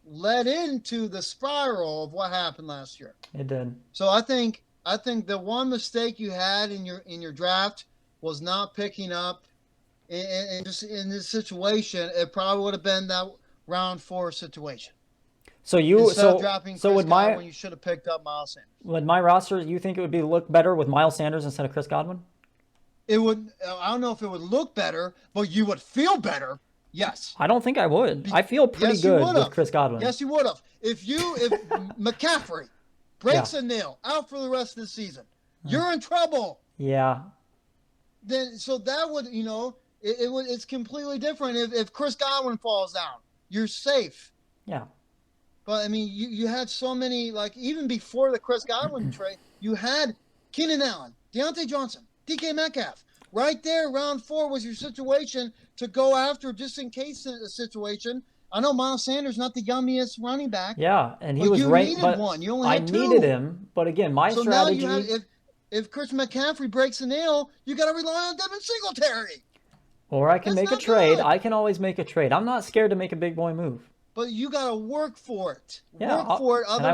led into the spiral of what happened last year. It did. So I think the one mistake you had in your draft was not picking up, and just in this situation, it probably would have been that round 4 situation. So instead of dropping Chris Godwin, you should have picked up Miles Sanders. With my roster, you think it would look better with Miles Sanders instead of Chris Godwin? It would. I don't know if it would look better, but you would feel better. Yes. I don't think I would. I feel pretty good with Chris Godwin. Yes, you would have. If McCaffrey breaks a nail out for the rest of the season, you're in trouble. Yeah. Then so that would it's completely different if Chris Godwin falls down. You're safe. Yeah. But you had so many, even before the Chris Godwin trade, you had Keenan Allen, Deontay Johnson, DK Metcalf. Right there, round 4 was your situation to go after just in case a situation. I know Miles Sanders not the yummiest running back. Yeah, and he was ranked. But one. You only had 2. I needed him, but again, my strategy. Now if Chris McCaffrey breaks a nail, you got to rely on Devin Singletary. Or I can make a trade. I can always make a trade. I'm not scared to make a big boy move. But you got to work for it. Yeah, work for it. And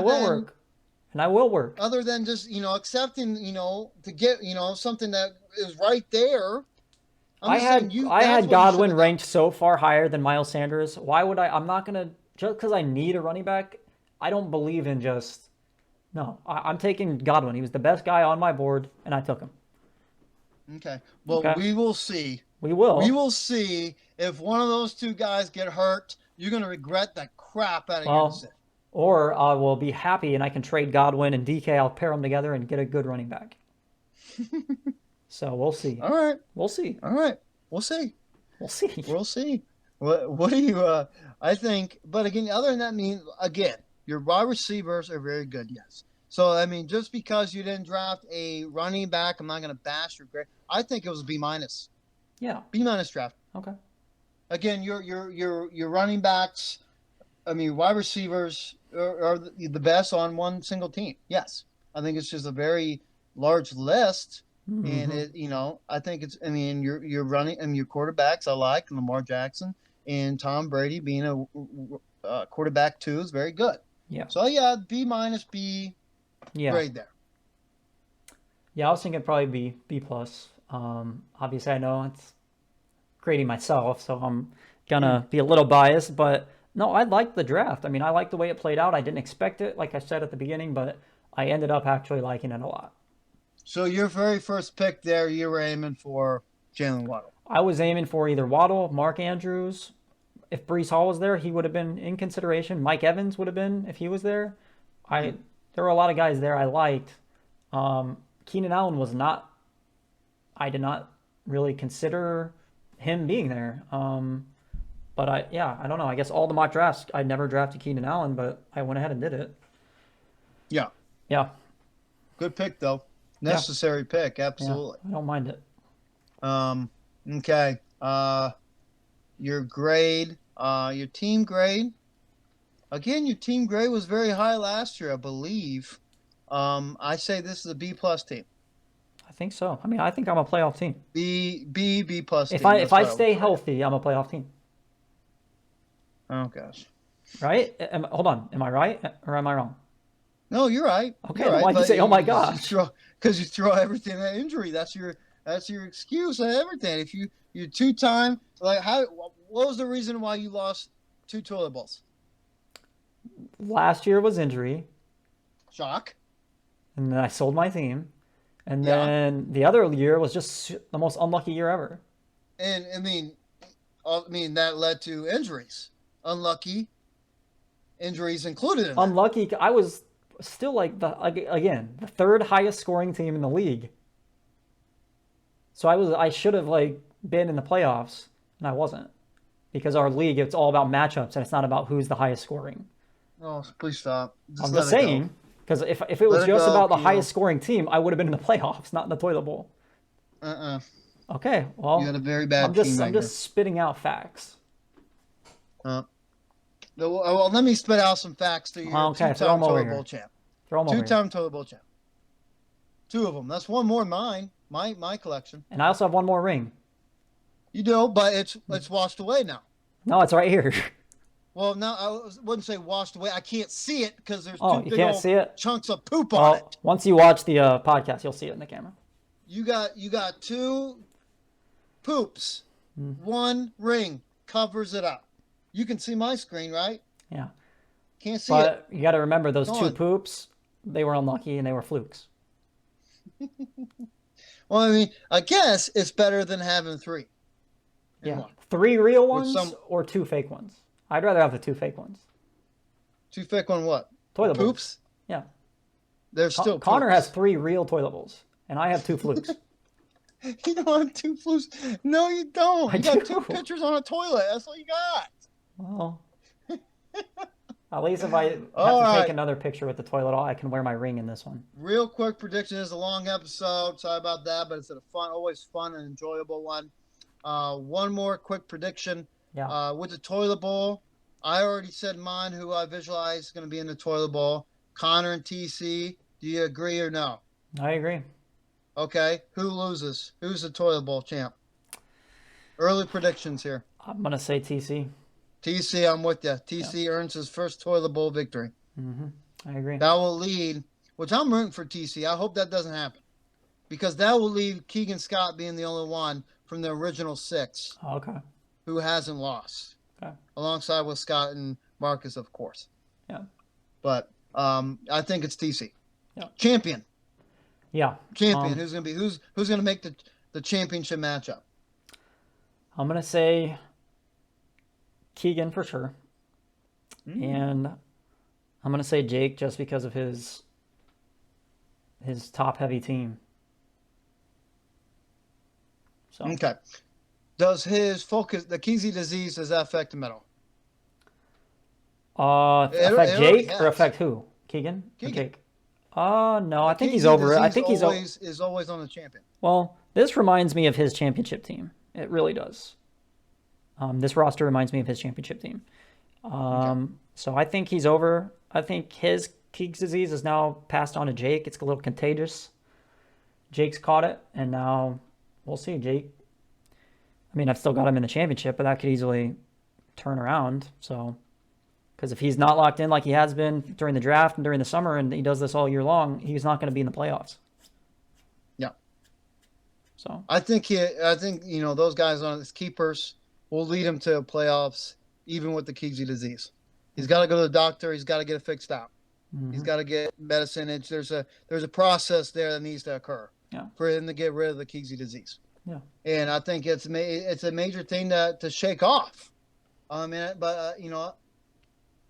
I will work. Other than just accepting to get something that is right there. I'm just saying you. I That's had what you should Godwin have done. ranked so far higher than Miles Sanders. Why would I? I'm not gonna just because I need a running back. I don't believe in just no. I'm taking Godwin. He was the best guy on my board, and I took him. Okay. Well, Okay, we will see. we We will. will see if one of those two guys get hurt. You're gonna regret the crap out of your Well, decision. or I will be happy and I can trade Godwin and DK. I'll pair them together and get a good running back. So we'll see. All right. We'll see. All right. We'll see. We'll see. We'll see. What do you? I think. But again, other than that, I mean, again, your wide receivers are very good. Yes. So I mean, just because you didn't draft a running back, I'm not going to bash your grade. I think it was B minus. Yeah. B minus draft. Okay. Again, your running backs. I mean, wide receivers are the best on one single team. Yes, I think it's just a very large list, and Mm-hmm. I think it's. I mean, you're running and your quarterbacks. I like Lamar Jackson and Tom Brady being a quarterback too is very good. Yeah. So yeah, B minus B Yeah. grade there. Yeah. I was thinking probably B plus. Obviously I know it's grading myself, so I'm Mm. gonna be a little biased, but no, I liked the draft. I mean, I liked the way it played out. I didn't expect it, like I said at the beginning, but I ended up actually liking it a lot. So your very first pick there, you were aiming for Jalen Waddle. I was aiming for either Waddle, Mark Andrews. If Brees Hall was there, he would have been in consideration. Mike Evans would have been if he was there. Mm. I There were a lot of guys there I liked. Keenan Allen was not. I did not really consider him being there. But I don't know. I guess all the mock drafts, I never drafted Keenan Allen, but I went ahead and did it. Yeah, Yeah, good pick though. yeah, Necessary pick, yeah. absolutely. I don't mind it. Um, okay. Your grade, your team grade. Again, your team grade was very high last year, I believe. I say this is a B plus team. I think so. I mean, I think I'm a playoff team. B plus If team. I if That's I what I would stay grade it. healthy, I'm a playoff team. Oh gosh. Right? Hold on. Am I right or am I wrong? No, you're right. Okay, You're then right. why'd you But say, "Oh my you gosh"? throw because you throw everything at injury. That's your excuse at everything. If you 2 time like how what was the reason why you lost 2 toilet bowls? Last year was injury, Shock. and then I sold my team, and Yeah. then the other year was just the most unlucky year ever. And I mean that led to injuries. Unlucky injuries included in that. Unlucky. I was still again the third highest scoring team in the league. So I should have been in the playoffs, and I wasn't because our league it's all about matchups and it's not about who's the highest scoring. Oh, please stop. Just I'm let just it go. saying because if it was Let it just go, about the Keel. highest scoring team, I would have been in the playoffs, not in the toilet bowl. Uh-uh. Okay, You had well, a very bad team I'm right here. just spitting out facts. Uh, well, let me spit out some facts to you. Okay, throw Two-time them over toilet bowl here. champ. Throw them over here. Two-time toilet bowl champ. Two of them. That's one more than mine. My collection. And I also have one more ring. You do, but it's washed away now. No, it's right here. Well, no, I wouldn't say washed away. I can't see it because there's Oh, two you big can't old see it? chunks of poop on Well, it. once you watch the podcast, you'll see it in the camera. You got two poops. Mm, One ring covers it up. You can see my screen, right? yeah. Can't see it. But you got to remember those two Gone. poops, they were unlucky and they were flukes. Well, I mean, I guess it's better than having three in Yeah. one. Three real With ones or two fake ones? I'd rather have the two fake ones. two fake on what? Toilet bowls. Poops? Yeah. They're still Connor has poops. three real toilet bowls, and I have two flukes. You don't have two flukes. No, you don't. I You got two do. pictures on a toilet. That's all you got. Well, at least if I have All to take right. another picture with the toilet, I can wear my ring in this one. Real quick prediction is a long episode. Sorry about that, but it's always fun and enjoyable one. One more quick prediction. Yeah. With the toilet bowl, I already said mine. Who I visualize is going to be in the toilet bowl. Connor and TC. Do you agree or no? I agree. Okay. Who loses? Who's the toilet bowl champ? Early predictions here. I'm gonna say TC. TC, I'm with you. Yeah. TC earns his first toilet bowl victory. I agree. That will lead, which I'm rooting for TC. I hope that doesn't happen because that will leave Keegan Scott being the only one from the original 6 Oh, okay. who hasn't lost, Okay. alongside with Scott and Marcus, of course. Yeah. But I think it's TC. Yeah. Champion. Yeah. Who's gonna make the championship matchup? I'm gonna say Keegan for sure, and I'm gonna say Jake just because of his top heavy team. So Okay. Does his focus, the Keezy disease, does that affect him at all? affect It already Jake or has. affect who? Keegan? Or Keegan. Jake? No, The I think he's Keezy over it. I disease think he's is always on the champion. well. This reminds me of his championship team. It really does. This roster reminds me of his championship team. So I think he's over. I think his Keeg's disease is now passed on to Jake. It's a little contagious. Jake's caught it, and now we'll see. Jake. I mean, I've still got him in the championship, but that could easily turn around. So, because if he's not locked in like he has been during the draft and during the summer, and he does this all year long, he's not going to be in the playoffs. Yeah. So I think those guys on his keepers will lead him to playoffs, even with the Keezy disease. He's got to go to the doctor. He's got to get it fixed out. He's got to get medicine. There's a process there that needs to occur for him to get rid of the Keezy disease. Yeah. And I think it's a major thing to shake off. But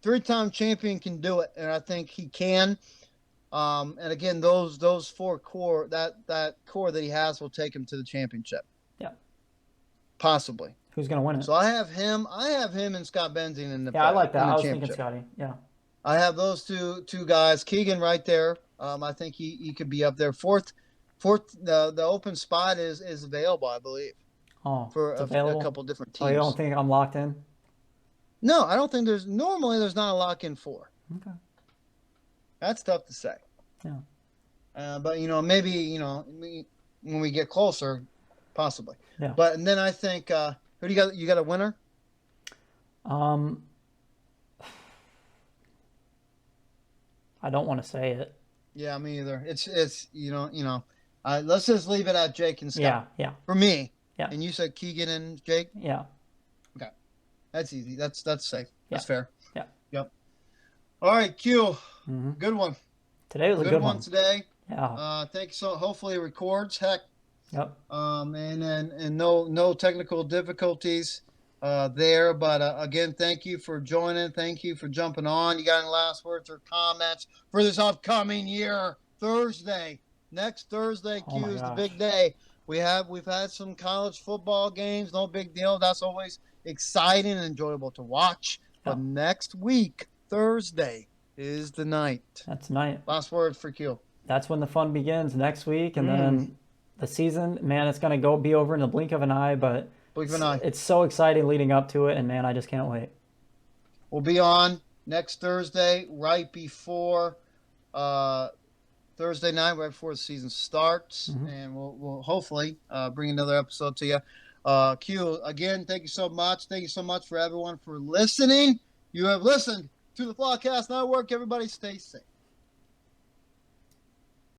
3-time champion can do it, and I think he can. And again, those 4 core, that core that he has will take him to the championship. Yeah. Possibly. Who's going to win it? So I have him and Scott Benzing in the I like that. in the I was thinking championship. Scotty. Yeah. I have those two guys. Keegan right there. I think he could be up there. Fourth. The open spot is available, I believe. Oh, for it's a available? couple different Oh, teams. you don't think I'm locked in? No, I don't think there's not a lock in 4. Okay. That's tough to say. Yeah. But maybe when we get closer, possibly. Yeah. But and then I think who do you got? You got a winner? I don't want to say it. Yeah, me either. It's let's just leave it at Jake and Scott. Yeah. Yeah. For me. Yeah. And you said Keegan and Jake. Yeah. Okay, that's easy. That's safe. That's Yeah. fair. Yeah. Yep. All right, Q. Mm-hmm. Good one. Today was a good one. Today. Yeah. Thank you. So hopefully it records. Heck. Yep. And no technical difficulties there. But again, thank you for joining. Thank you for jumping on. You got any last words or comments for this upcoming year? Next Thursday, Oh Q my is the gosh. big day. We've had some college football games. No big deal. That's always exciting and enjoyable to watch. Yeah. But next week, Thursday, is the night. That's tonight. Last word for Q. That's when the fun begins next week, and then the season, man, it's gonna be over in the blink of an eye. But Blink of an eye. it's so exciting leading up to it, and man, I just can't wait. We'll be on next Thursday, right before Thursday night, right before the season starts, and we'll hopefully bring another episode to you. Q, again, thank you so much. Thank you so much for everyone for listening. You have listened to the FLOGcast Network. Everybody stay safe.